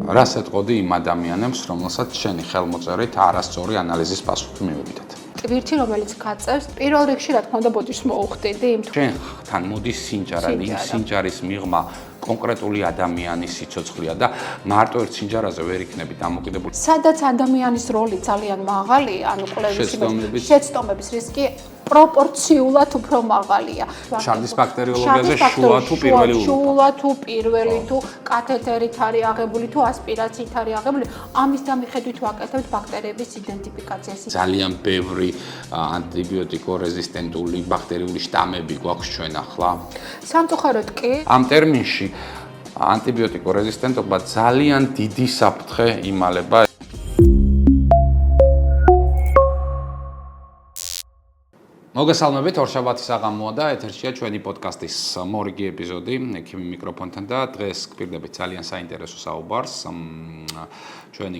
რას ეთყოდი იმ ადამიანებს, რომელსაც შენი ხელმოწერით არასწორი ანალიზის პასუხი მივიდათ? ტვირთი, რომელიც გაწევს, პირველ რიგში რა თქმა უნდა ბოდიშს მოუხდიდი, შენთან მოდის სინჯარა, იმ სინჯარის მიღმა კონკრეტული ადამიანის სიცოცხლეა და მარტო ერთ სინჯარაზე ვერ იქნები დამოკიდებული. სადაც ადამიანის როლი ძალიან მაღალია, ანუ კვლევის შეცდომების რისკი პროპორციულად უფრო მაღალია. შარდის ბაქტერიოლოგიაზე შუა თუ პირველი ურუქა. შუა თუ პირველი თუ კათეთერით არის აღებული თუ ასპირაციით არის აღებული, ამის დამიხედვით ვაკეთებთ ბაქტერიების იდენტიფიკაციას. ძალიან ბევრი ანტიბიოტიკო-რეზისტენტული ბაქტერიული შტამები გვაქვს ჩვენ ახლა. სამწუხაროდ კი. ამ ტერმინში ანტიბიოტიკო-რეზისტენტობა ძალიან დიდი საფრთხე იმალება. მოგესალმებით, ორშაბათი საღამოა და ეთერშია ჩვენი პოდკასტის მორიგი ეპიზოდი, ექიმი მიკროფონთან და დღეს გვპირდებით ძალიან საინტერესო საუბარს. ჩვენი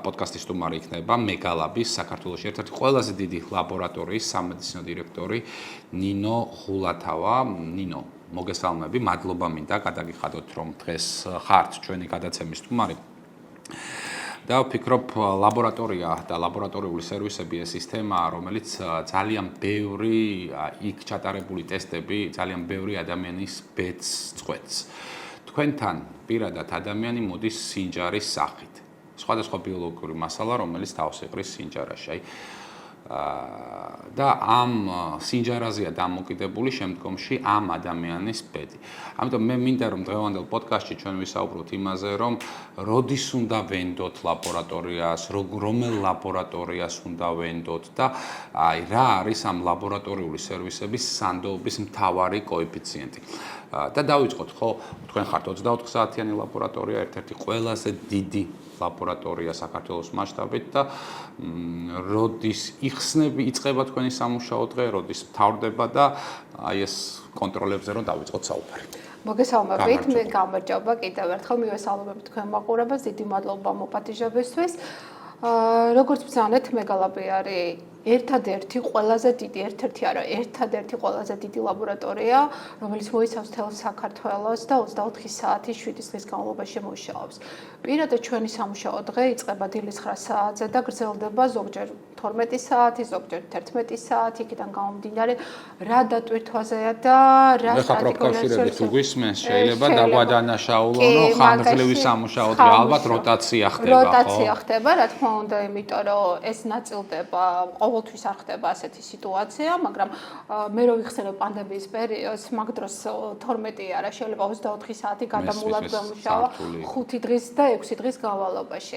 პოდკასტის სტუმარი იქნება მეგალაბის საქართველოში ერთ-ერთი ყველაზე დიდი ლაბორატორიის სამედიცინო დირექტორი ნინო ღულათავა. ნინო, მოგესალმები, მადლობა მინდა გადაგიხადოთ, რომ დღეს ხართ ჩვენი გადაცემის სტუმარი. და ვფიქრობ, ლაბორატორია და ლაბორატორიული სერვისები ეს სისტემაა, რომელიც ძალიან ბევრი იქ ჩატარებული ტესტები, ძალიან ბევრი ადამიანის ბედს წყვეტს. თქვენთან პირადად ადამიანი მოდის სინჯარის სახით. სხვადასხვა ბიოლოგიური მასალა, რომელიც თავს იყრის სინჯარაში. და ამ სინჯარაზეა დამოკიდებული შემდგომში ამ ადამიანის ბედი. ამიტომ მე მინდა რომ დღევანდელ პოდკასტში ჩვენ ვისაუბროთ იმაზე, რომ როდის უნდა ვენდოთ ლაბორატორიას, რომელ ლაბორატორიას უნდა ვენდოთ და რა არის ამ ლაბორატორიული სერვისების სანდოობის მთავარი კოეფიციენტი. და დავიწყოთ, ხო, თქვენ ხართ 24 საათიანი ლაბორატორია, ერთ-ერთი ყველაზე დიდი ლაბორატორია საქართველოს მასშტაბით და როდის იწყება თქვენი სამუშაო დღე, როდის მთავრდება და აი ეს კონტროლებზე რომ დავიწყოთ საუბარი. მოგესალმებით, მე გამარჯობა კიდევ ერთხელ მივესალმებით თქვენ მაყურებელს, დიდი მადლობა მოპატიჟებისთვის. როგორც ბრძანეთ, მეგალაბი არის ერთადერთი ყველაზე დიდი ლაბორატორია, რომელიც მოიცავს მთელ საქართველოს და 24 საათი 7 დღის განმავლობაში მუშაობს. პირადად ჩვენი სამუშაო დღე იწყება დილის 9 საათზე და გრძელდება ზოგჯერ 12 საათი, ზოგჯერ 11 საათი, იქიდან გამომდინარე, რა დატვირთვაზეა და რა სტრატეგიულად უგვისმენს, შეიძლება დაგვადანაშაულო, რომ ხანგრძლივი სამუშაო დღე ალბათ როტაცია ხდება, ხო? როტაცია ხდება, რა თქმა უნდა, იმიტომ რომ ეს ნაწილდება ყოველთვის არ ხდება ასეთი სიტუაცია, მაგრამ მე რო ვიხსენებ პანდემიის პერიოდს, მაგ დროს 12 არა, შეიძლება 24 საათი გადამულად გამუშავა 5 დღის და 6 დღის განმავლობაში.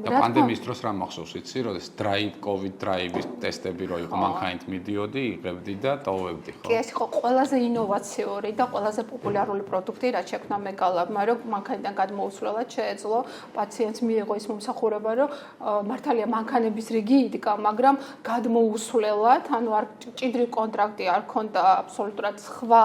და პანდემიის დროს რა მახსოვს, იცი, როდეს COVID დრაივის ტესტები რო იყო, მანქანით მიდიოდი, იღებდი და ტოვებდი, ხო? კი, ეს იყო ყველაზე ინოვაციური და ყველაზე პოპულარული პროდუქტი, რაც შექმნა მეგალაბმა, რომ მანქანიდან გადმოუსვლელად შეეძლო პაციენტს მიიღო ის მომსახურება, რომ მართალია მანქანების რიგი იდგა, მაგრამ გადმოუსვლელად, ანუ არ ჭიდრი კონტრაქტი არ ქონდა აბსოლუტურად სხვა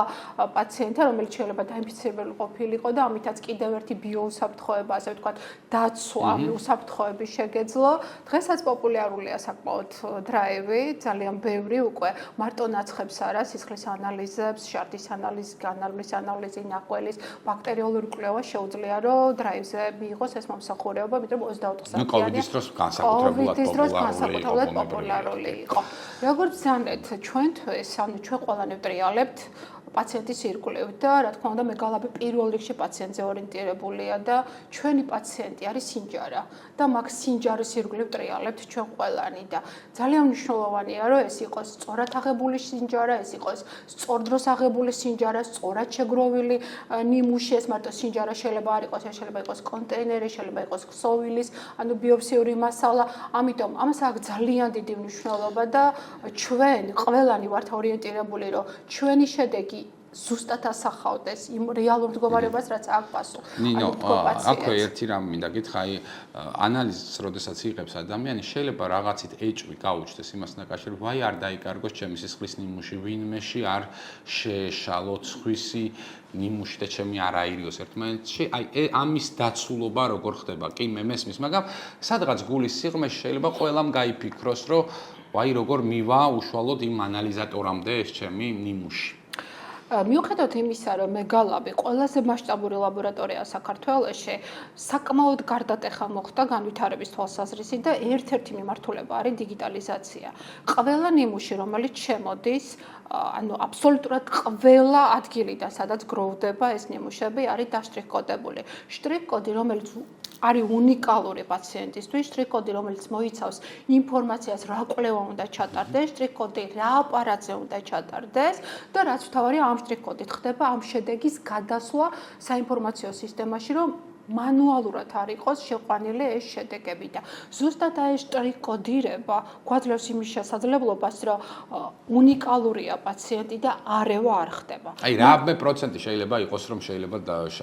პაციენტთან, რომელიც შეიძლება დაინფიცირებული ყოფილიყო და ამითაც კიდევ ერთი ბიოუსაფრთხოება, ასე ვთქვათ, დაცვა უსაფრთხოების შეგეძლო. დღესაც პოპულარულია საკმაოდ დრაივი, ძალიან ბევრი უკვე მარტო ნაცხებს არა, სისხლის ანალიზებს, შარდის ანალიზს, განალვის ანალიზი, ნახველის, ბაქტერიოლური კვლევა შეუძლია, რომ დრაივზე მიიღოს ეს მომსახურება, იმიტომ რომ 24 საათიანი. COVID-ის დროს განსაკუთრებულად პოპულარული იყო. როგორც ზანეთ, ჩვენთვის, ანუ ჩვენ ყველანი ვტრიალებთ პაციენტის ირგვლივ და რა თქმა უნდა მეგალაბი პირველ რიგში პაციენტზე ორიენტირებულია და ჩვენი პაციენტი არის სინჯარა და მაგ სინჯარის ირგვლივ ტრიალებთ ჩვენ ყველანი და ძალიან მნიშვნელოვანია რომ ეს იყოს სწორად აღებული სინჯარა, ეს იყოს სწორდროს აღებული სინჯარა, სწორად შეგროვილი ნიმუში, ეს მარტო სინჯარა შეიძლება არ იყოს, შეიძლება იყოს კონტეინერი, შეიძლება იყოს ქსოვილის, ანუ ბიოპსიური მასალა, ამიტომ ამას აქვს ძალიან დიდი მნიშვნელობა და ჩვენ ყველანი ვართ ორიენტირებული რომ ჩვენი შედეგი ზუსტად ასახავდეს იმ რეალურ მდგომარეობას, რაც აქვს პასუხი. ნინო, აქვე ერთი რამ მინდა გითხრა, აი ანალიზს, როდესაც იღებს ადამიანი, შეიძლება რაღაცით ეჭვი გაუჩნდეს იმასთან დაკავშირებით, ვაი არ დაიკარგოს ჩემი სისხლის ნიმუში, ვინმეში არ შეეშალო ცხვისი ნიმუში და ჩემი არ აირიოს ერთმანეთში. აი ამის დაცულობა როგორ ხდება? კი, მე მესმის, მაგრამ სადღაც გულის სიღრმეში შეიძლება ყველამ გაიფიქროს, რომ ვაი როგორ მივა უშუალოდ იმ ანალიზატორამდე ეს ჩემი ნიმუში. მიუხედავად იმისა, რომ მეგალაბი ყველაზე მასშტაბური ლაბორატორია საქართველოში, საკმაოდ გარდატეხა მოხდა განვითარების თვალსაზრისით და ერთ-ერთი მიმართულება არის დიგიტალიზაცია. ყველა ნიმუში, რომელიც შემოდის, ანუ აბსოლუტურად ყველა ადგილიდან, სადაც გროვდება ეს ნიმუშები, არის დაშტრიხ-კოდებული. შტრიხ-კოდი, რომელიც არის უნიკალური პაციენტისთვის, შტრიხ-კოდი, რომელიც მოიცავს ინფორმაციას, რა კვლევა უნდა ჩატარდეს, შტრიხ-კოდი, რა აპარატზე უნდა ჩატარდეს და რაც თავარია ამ შტრიხ-კოდით ხდება ამ შედეგის გადასვლა საინფორმაციო სისტემაში, რომ მანუალურად არ იყოს შეყვანილი ეს შედეგები და ზუსტად ეს შტრიხ-კოდირება გვაძლევს იმის შესაძლებლობას, რომ უნიკალურია პაციენტი და არევა არ ხდება. აი, რამე პროცენტი შეიძლება იყოს, რომ შეიძლება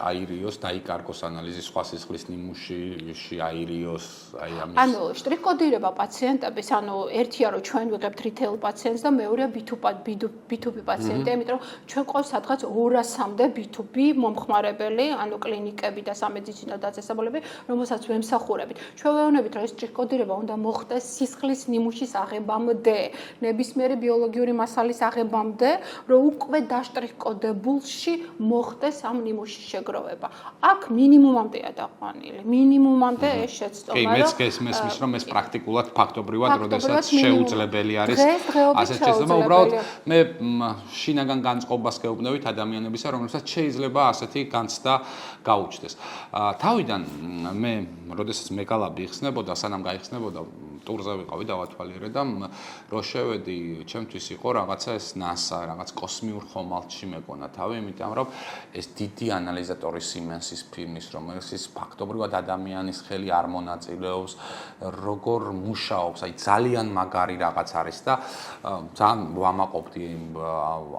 აირიოს, დაიკარგოს ანალიზი სხვა სისხლის ნიმუშში, აირიოს, აი ამის. ანუ შტრიხ-კოდირება პაციენტების, ანუ ერთია რომ ჩვენ ვიღებთ რითეილ პაციენტს და მეორეა B2B პაციენტი, იმიტომ რომ ჩვენ ყავს სადღაც 200-მდე B2B მომხმარებელი, ანუ კლინიკები და სამედიცინო დაწესებულები, რომელსაც ვემსახურებით. ჩვენ ვეუბნებით, რომ ეს შტრიხ-კოდირება უნდა მოხდეს სისხლის ნიმუშის აღებამდე, ნებისმიერი ბიოლოგიური მასალის აღებამდე, რომ უკვე დაშტრიხ-კოდებულში მოხდეს ამ ნიმუშის შეგროვება. აქ მინიმუმამდეა დაყვანილი. მინიმუმამდე ეს შეცდომა, კი, მეც გესმის, რომ ეს პრაქტიკულად ფაქტობრივად, როდესაც შეუძლებელი არის ასეთ შეცდომა, უბრალოდ მე შინაგან განწყობას გეუბნებით ადამიანებისა, რომელსაც შეიძლება ასეთი განცდა გაუჩნდეს. თავიდან მე, როდესაც მეგალაბი იხსნებოდა, სანამ გაიხსნებოდა, ტურზე ვიყავი დავათვალიერე და რო შევედი, ჩემთვის იყო რაღაცა ეს NASA, რაღაც კოსმიურ ხომალდში მეკონა თავი, იმიტომ რომ ეს დიდი ანალიზატორი Siemens-ის ფირმის, რომელსაც ფაქტობრივად ადამიანის ხელი არ მონაწილეობს, როგორ მუშაობს, აი ძალიან მაგარი რაღაც არის და ძალიან ვამაყობდი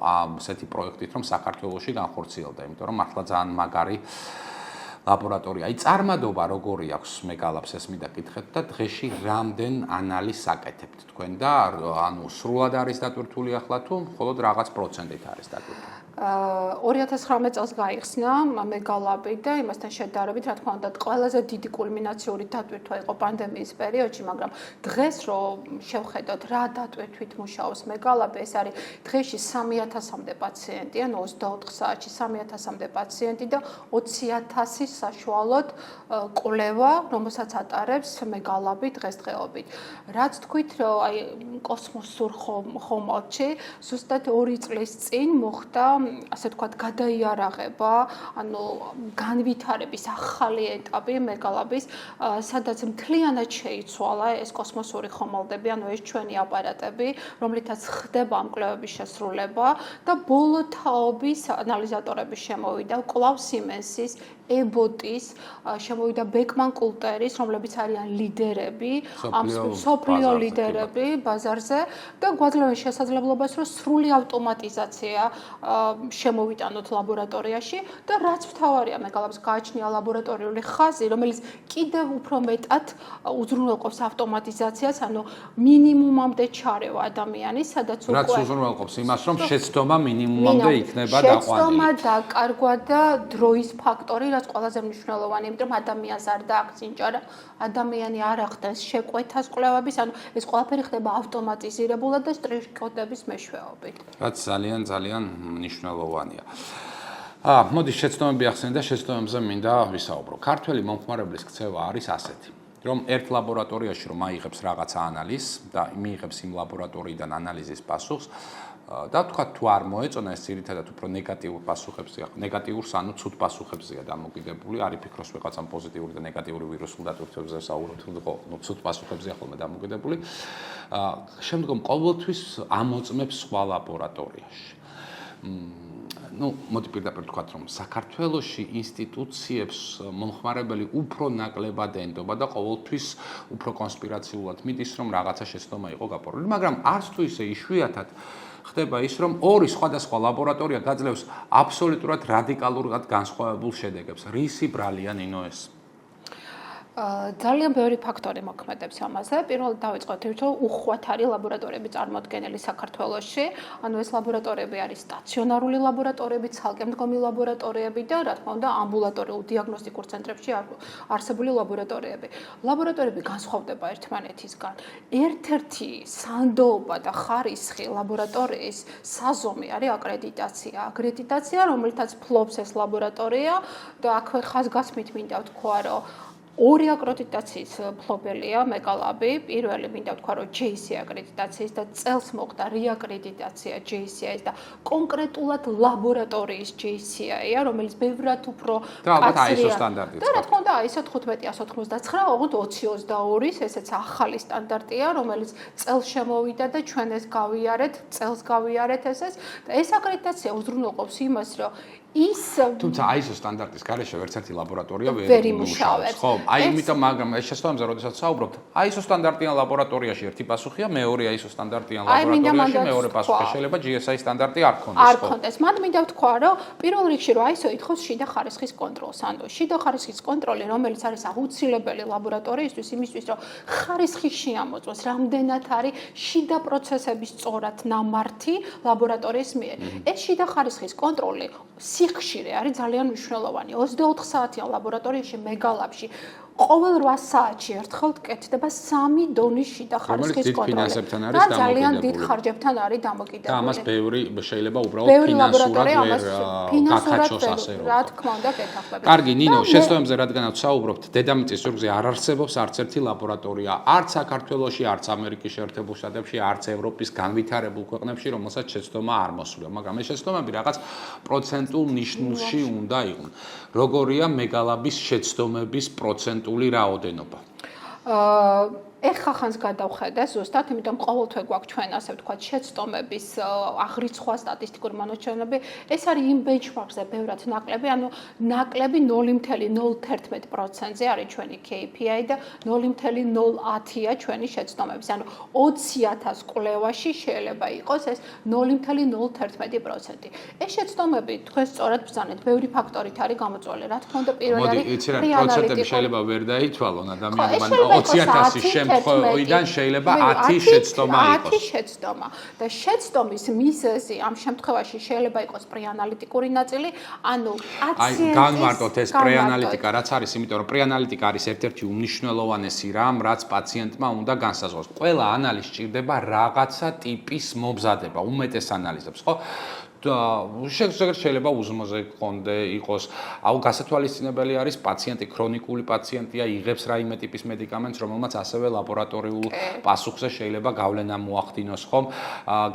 ასეთი პროექტით, რომ საქართველოში განხორციელდა, იმიტომ რომ მართლა ძალიან მაგარი ლაბორატორია. აი წარმადობა როგორი აქვს მეგალაბს ეს მიდაკითხეთ და დღეში რამდენ ანალიზს აკეთებთ თქვენ და ანუ სრულად არის დატვირთული ახლა თუ მხოლოდ რაღაც პროცენტით არის დატვირთული? 2019 წელს გაიხსნა მეგალაბი და იმასთან შედარებით, რა თქმა უნდა, ყველაზე დიდი კულმინაციური დატვირთვა იყო პანდემიის პერიოდში, მაგრამ დღეს რომ შევხედოთ, რა დატვირთვით მუშაობს მეგალაბი, ეს არის დღეში 3000-მდე პაციენტი, ანუ 24 საათში 3000-მდე პაციენტი და 20000 საშუალოდ კვლევა, რომელსაც ატარებს მეგალაბი დღესდღეობით. რაც თქვით, რომ აი კოსმოსურ ხომალდში ზუსტად 2 წლის წინ მოხდა ასე ვთქვათ, გადაიარაღება, ანუ განვითარების ახალი ეტაპი მეგალაბის, სადაც მთლიანად შეიცვალა ეს კოსმოსური ხომალდები, ანუ ეს ჩვენი აპარატები, რომლითაც ხდება ამ კვლევების შესრულება და ბოლო თაობის ანალიზატორები შემოვიდა, კვლავ Siemens-ის, ებოტის, შემოვიდა Beckman Coulter's, რომლებიც არიან ლიდერები, ამ სოფლიო ლიდერები ბაზარზე და გვაძლევენ შესაძლებლობას, რომ სრული ავტომატიზაცია შემოვიტანოთ ლაბორატორიაში და რაც მთავარია მეგალაბს გააჩნია ლაბორატორიული ხაზი, რომელიც კიდევ უფრო მეტად უზრუნველყოფს ავტომატიზაციას, ანუ მინიმუმამდე ჩარევა ადამიანის, სადაც უკვე რაც უზრუნველყოფს იმას, რომ შეცდომა მინიმუმამდე იქნება დაყვანილი. შეცდომა დაკარგვა და დროის ფაქტორი, რაც ყველაზე მნიშვნელოვანია, იმიტომ რომ ადამიანს არ დააქცინჭარა, ადამიანი არ ახდენს შეკვეთას კვლევების, ანუ ეს ყველაფერი ხდება ავტომატიზირებულად და შტრიხ-კოდების მეშვეობით. რაც ძალიან მნიშვნელოვანია. მოდი შეცდომები ახსენე და შეცდომებზე მინდა ვისაუბრო. ქართველი მომხმარებლის ქცევა არის ასეთი, რომ ერთ ლაბორატორიაში რომ აიღებს რაღაცა ანალიზს და მიიღებს იმ ლაბორატორიიდან ანალიზის პასუხს და თქვა თუ არ მოეწონა ეს ძირითადად უფრო ნეგატიურ პასუხებზეა, ნეგატიურს ანუ ცუდ პასუხებზეა დამოკიდებული, არ იფიქროს ვიღაცამ პოზიტიური და ნეგატიური ვირუსულ დატვირთვებზე საუბრობთ, ხო, ცუდ პასუხებზეა ხოლმე დამოკიდებული. შემდგომ ყოველთვის ამოწმებს სხვა ლაბორატორიაში. მოდი პირდაპირ ვთქვათ, რომ საქართველოში ინსტიტუციებს მომხმარებელი უფრო ნაკლებად ენდობა და ყოველთვის უფრო კონსპირაციულად მიდის, რომ რაღაცა შეცდომა იყო გაპარული, მაგრამ არც თუ ისე იშვიათად ხდება ის, რომ ორი სხვადასხვა ლაბორატორია გაძლევს აბსოლუტურად რადიკალურად განსხვავებულ შედეგებს. რისი ბრალია ნინო ეს? ძალიან ბევრი ფაქტორი მოქმედებს ამაზე. პირველად დავიწყოთ ის, რომ უხვად არის ლაბორატორიები წარმოდგენილი საქართველოში. ანუ ეს ლაბორატორიები არის სტაციონარული ლაბორატორიები, ცალკე მდგომი ლაბორატორიები და რა თქმა უნდა ამბულატორიულ დიაგნოსტიკურ ცენტრებში არსებული ლაბორატორიები. ლაბორატორიები განსხვავდება ერთმანეთისგან. ერთ-ერთი სანდოობა და ხარისხი ლაბორატორიის საზომი არის აკრედიტაცია. აკრედიტაცია, რომელთაც ფლობს ეს ლაბორატორია და აქვე ხაზგასმით მინდა ვთქვა, რომ ორი აკრედიტაციის ფლობელია მეკალაბი. პირველი მინდა ვთქვა, რომ JCI აკრედიტაციის და წელს მოხდა რეაკრედიტაცია JCI-ის და კონკრეტულად ლაბორატორიის JCI-ა, რომელიც ბევრად უფრო კაცრია. და რა თქმა უნდა, ISO 15199, ოღონდ 2022-ის, ესეც ახალი სტანდარტია, რომელიც წელს შემოვიდა და ჩვენ ეს გავიარეთ, წელს გავიარეთ ესეც. და ეს აკრედიტაცია უზრუნველყოფს იმას, რომ თუმცა ISO სტანდარტის გარეშე ვერც ერთი ლაბორატორია ვერ იმუშავებს. ხო, იმიტომ მაგრამ ეს შესაბამისად, როდესაც საუბრობთ, ISO სტანდარტიან ლაბორატორიაში ერთი პასუხია, მეორე ISO სტანდარტიან ლაბორატორიაში მეორე პასუხი შეიძლება GSI სტანდარტი არ ქონდეს. არ ქონდეს. მან მინდა ვთქვა, რომ პირველ რიგში რომ ISO ითხოვს შიდა ხარისხის კონტროლს. ანუ შიდა ხარისხის კონტროლი, რომელიც არის აუცილებელი ლაბორატორიისთვის იმისთვის, რომ ხარისხი შეამოწმოს, რამდენად არის შიდა პროცესების სწორად ნამართი ლაბორატორიის მიერ. ეს შიდა ხარისხის კონტროლი სიხშირე არის ძალიან მნიშვნელოვანი. 24 საათიან ლაბორატორიაში მეგალაბში ყოველ 8 საათში ერთხელ კეთდება 3 დონის შიდა ხარისხის კონტროლი. და ძალიან დიდ ხარჯებთან არის დამოკიდებული. და ამას ბევრი შეიძლება უბრალოდ ფინანსურად გაკაჩოს ასე რომ. რა თქმა უნდა, გეთახმებით. კარგი, ნინო, შესაბამისად, რადგანაც საუბრობთ, დედამიწის ზურგზე არ არსებობს არც ერთი ლაბორატორია, არც საქართველოში, არც ამერიკის შეერთებულ შტატებში, არც ევროპის განვითარებულ ქვეყნებში, რომელსაც შეცდომა არ მოსულა. მაგრამ ეს შეცდომები რაღაც პროცენტულ ნიშნულში უნდა იყვნენ. როგორია მეგალაბის შეცდომების პროცენტული რაოდენობა? ეხა ხანს გადავხედე ზუსტად, იმიტომ ყოველთვე გვაქვს ჩვენ ასე ვთქვათ შეცდომების აღრიცხვა სტატისტიკური მონაცემები. ეს არის იმ ბენჩმარკზე ბევრად ნაკლები, ანუ ნაკლები 0.011%-ზე არის ჩვენი KPI და 0.010-ია ჩვენი შეცდომების. ანუ 20,000 კვლევაში შეიძლება იყოს ეს 0.011%. ეს შეცდომები თქვენ სწორად ბრძანეთ, ბევრი ფაქტორით არის გამოწვეული. რა თქმა უნდა, პირველი არის პროცენტები შეიძლება ვერ დაითვალონ ადამიანებმა 20,000 შემთხვევიდან შეიძლება 10 შეცდომა იყოს. 10 შეცდომა და შეცდომის მიზეზი ამ შემთხვევაში შეიძლება იყოს პრეანალიტიკური ნაწილი, ანუ პაციენტის განმარტოთ ეს პრეანალიტიკა რაც არის, იმიტომ რომ პრეანალიტიკა არის ერთ-ერთი უმნიშვნელოვანესი რამ, რაც პაციენტმა უნდა განსაზღვროს. ყველა ანალიზი სჭირდება რაღაცა ტიპის მომზადება, უმეტეს ანალიზებს, ხო? შეიძლება უზმოზე გქონდე იყოს, გასათვალისწინებელი არის პაციენტი ქრონიკული პაციენტია, იღებს რაიმე ტიპის მედიკამენტს, რომელმაც ასევე ლაბორატორიულ პასუხზე შეიძლება გავლენა მოახდინოს, ხომ?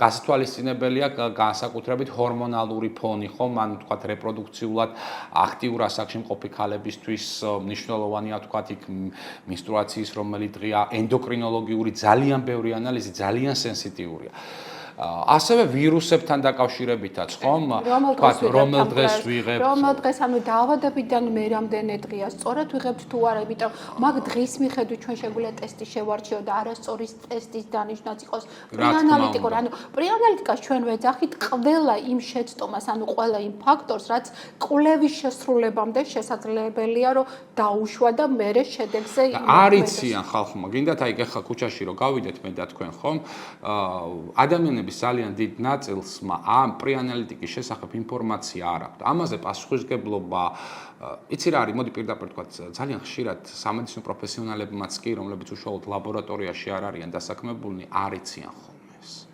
გასათვალისწინებელია განსაკუთრებით ჰორმონალური ფონი, ხომ? ანუ თქვათ რეპროდუქციულად აქტიურ ასაკში მყოფი ქალებისთვის მნიშვნელოვანია თქვათ იქ მენსტრუაციის რომელი დღეა, ენდოკრინოლოგიური ძალიან ბევრი ანალიზი ძალიან სენსიტიურია. ასევე ვირუსებთან დაკავშირებითაც, ხომ? რომელ დღეს ვიღებთ? რომელ დღეს, ანუ დაავადებიდან მე რამდენი დღეა, სწორად ვიღებთ თუ არა, იმიტომ მაგ დღის მიხედვით ჩვენ შეგვიძლია ტესტი შევარჩიოთ და არასწორი ტესტის დანიშვნაც იყოს პრეანალიტიკური. ანუ პრეანალიტიკას ჩვენ ვეძახით ყველა იმ შეცდომას, ანუ ყველა იმ ფაქტორს, რაც კვლევის შესრულებამდე შესაძლებელია, რომ დაუშვა და მერე შედეგზე არიციან ხალხმა. გინდათ აი ეხლა ქუჩაში რომ გავიდეთ მე და თქვენ, ხომ? ადამიანები ძალიან დიდ ნაწილს ამ პრეანალიტიკის შესახებ ინფორმაცია არ აქვს. ამაზე პასუხისგებლობა იცი რა არის, მოდი პირდაპირ თქვა, ძალიან ხშირად სამედიცინო პროფესიონალებმაც კი, რომლებიც უშუალოდ ლაბორატორიაში არ არიან დასაქმებულნი, არ იციან ხოლმე ეს.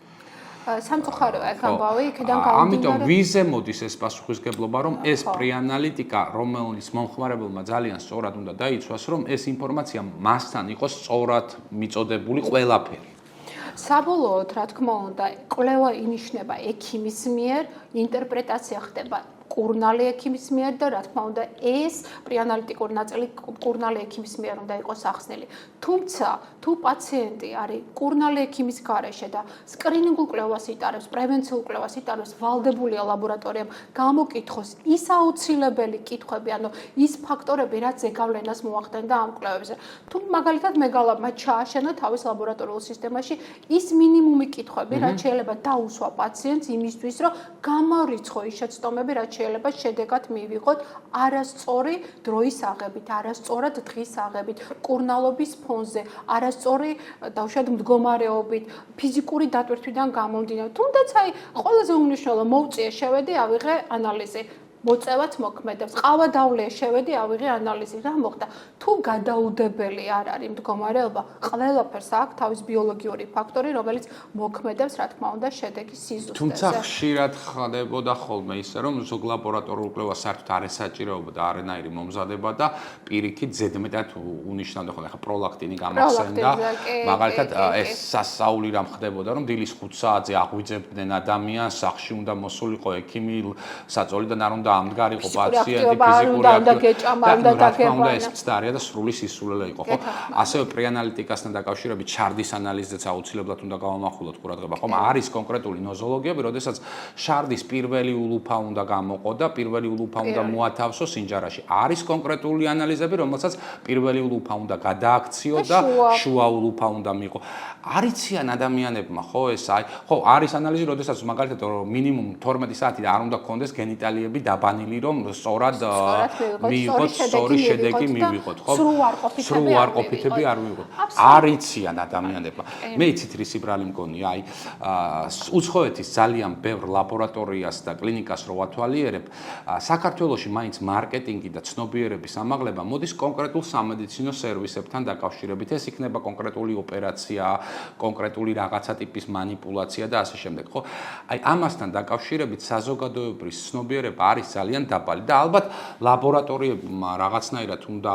სამწუხაროა ეს ამბავი, იქიდან გავიმდინარე. ამიტომ ვიზე მოდის ეს პასუხისგებლობა, რომ ეს პრეანალიტიკა, რომელიც მომხმარებელმა ძალიან სწორად უნდა დაიცვას, რომ ეს ინფორმაცია მასთან იყოს სწორად მიწოდებული ყველაფერი. საბოლოოდ, რა თქმა უნდა, კვლევა ინიშნება ექიმის მიერ, ინტერპრეტაცია ხდება კურნალი ექიმის მიერ და რა თქმა უნდა, ეს პრეანალიტიკური ნაწილი კურნალი ექიმის მიერ უნდა იყოს ახსნილი. თუმცა, თუ პაციენტი არის კურნალი ექიმის გარეშე და სკრინინგულ კვლევას იტარებს, პრევენციულ კვლევას იტარებს, ვალდებულია ლაბორატორიამ გამოკითხოს ის აუცილებელი კითხვები, ანუ ის ფაქტორები, რაც ზეგავლენას მოახდენდა ამ კვლევებზე. თუ მაგალითად მეგალაბმა ჩააშენა თავის ლაბორატორიულ სისტემაში ის მინიმუმი კითხვები, რაც შეიძლება დაუსვა პაციენტს იმისთვის, რომ გამორიცხო ის შეცდომები, რაც შეიძლება შედეგად მივიღოთ არასწორი დროის აღებით, არასწორად დღის აღებით, კურნალობის ფონზე, არასწორი დაუშვათ მდგომარეობით, ფიზიკური დატვირთვიდან გამომდინარე. თუნდაც აი ყველაზე უმნიშვნელო მოვწიე შევედი, ავიღე ანალიზი. მოწევაც მოქმედებს. ყავადავლე შევედი, ავიღე ანალიზი. რა მოხდა? თუ გადაუდებელი არ არის მდგომარეობა, ყველაფერს აქვს თავის ბიოლოგიური ფაქტორი, რომელიც მოქმედებს, რა თქმა უნდა, შედეგის სიზუსტეზე. თუმცა ხშირად ხდებოდა ხოლმე ისე, რომ ზოგ ლაბორატორიულ კვლევას საერთოდ არ ესაჭიროებოდა არანაირი მომზადება და პირიქით ზედმეტად უნიშნავდა ხოლმე. ახლა პროლაქტინი გამახსენდა. მაგალითად, ეს სასაული რამ ხდებოდა, რომ დილის 5 საათზე აღვიძებდნენ ადამიანს, სახლში უნდა მოსულიყო ექიმი, საწოლიდან არ უნდა ამდგარიყო პაციენტი, ფიზიკური აქტივობა ეს მცდარია და სრული სისულელე იყო, ხო? ასევე პრეანალიტიკასთან დაკავშირებით შარდის ანალიზზეც აუცილებლად უნდა გავამახვილოთ ყურადღება, ხომ? არის კონკრეტული ნოზოლოგიები, როდესაც შარდის პირველი ულუფა უნდა გამოყო და პირველი ულუფა უნდა მოათავსო სინჯარაში. არის კონკრეტული ანალიზები, რომელსაც პირველი ულუფა უნდა გადააქციო და შუა ულუფა უნდა მიიღო. არიციან ადამიანებმა, ხო, ეს აი, ხო, არის ανალიზი, როდესაც მაგალითად მინიმუმ 12 საათი და არ უნდა გქონდეს გენიტალიები დაბანილი, რომ სწორად მიიღოთ სწორი შედეგი მივიღოთ, ხო? სრულ არყოფითები არ მივიღოთ. არიციან ადამიანებმა. მე იცით რის ბრალი მგონია, აი, უცხოეთის ძალიან ბევრ ლაბორატორიას და კლინიკას რო ვათვალიერებ, საქართველოში მაინც მარკეტინგი და ცნობიერების ამაღლება მოდის კონკრეტულ სამედიცინო სერვისებთან დაკავშირებით. ეს იქნება კონკრეტული ოპერაცია, კონკრეტული რაღაცა ტიპის манипуляცია და ასე შემდეგ, ხო? აი ამასთან დაკავშირებით საზოგადოებრივი ცნობიერება არის ძალიან დაბალი და ალბათ ლაბორატორიებმა რაღაცნაირად უნდა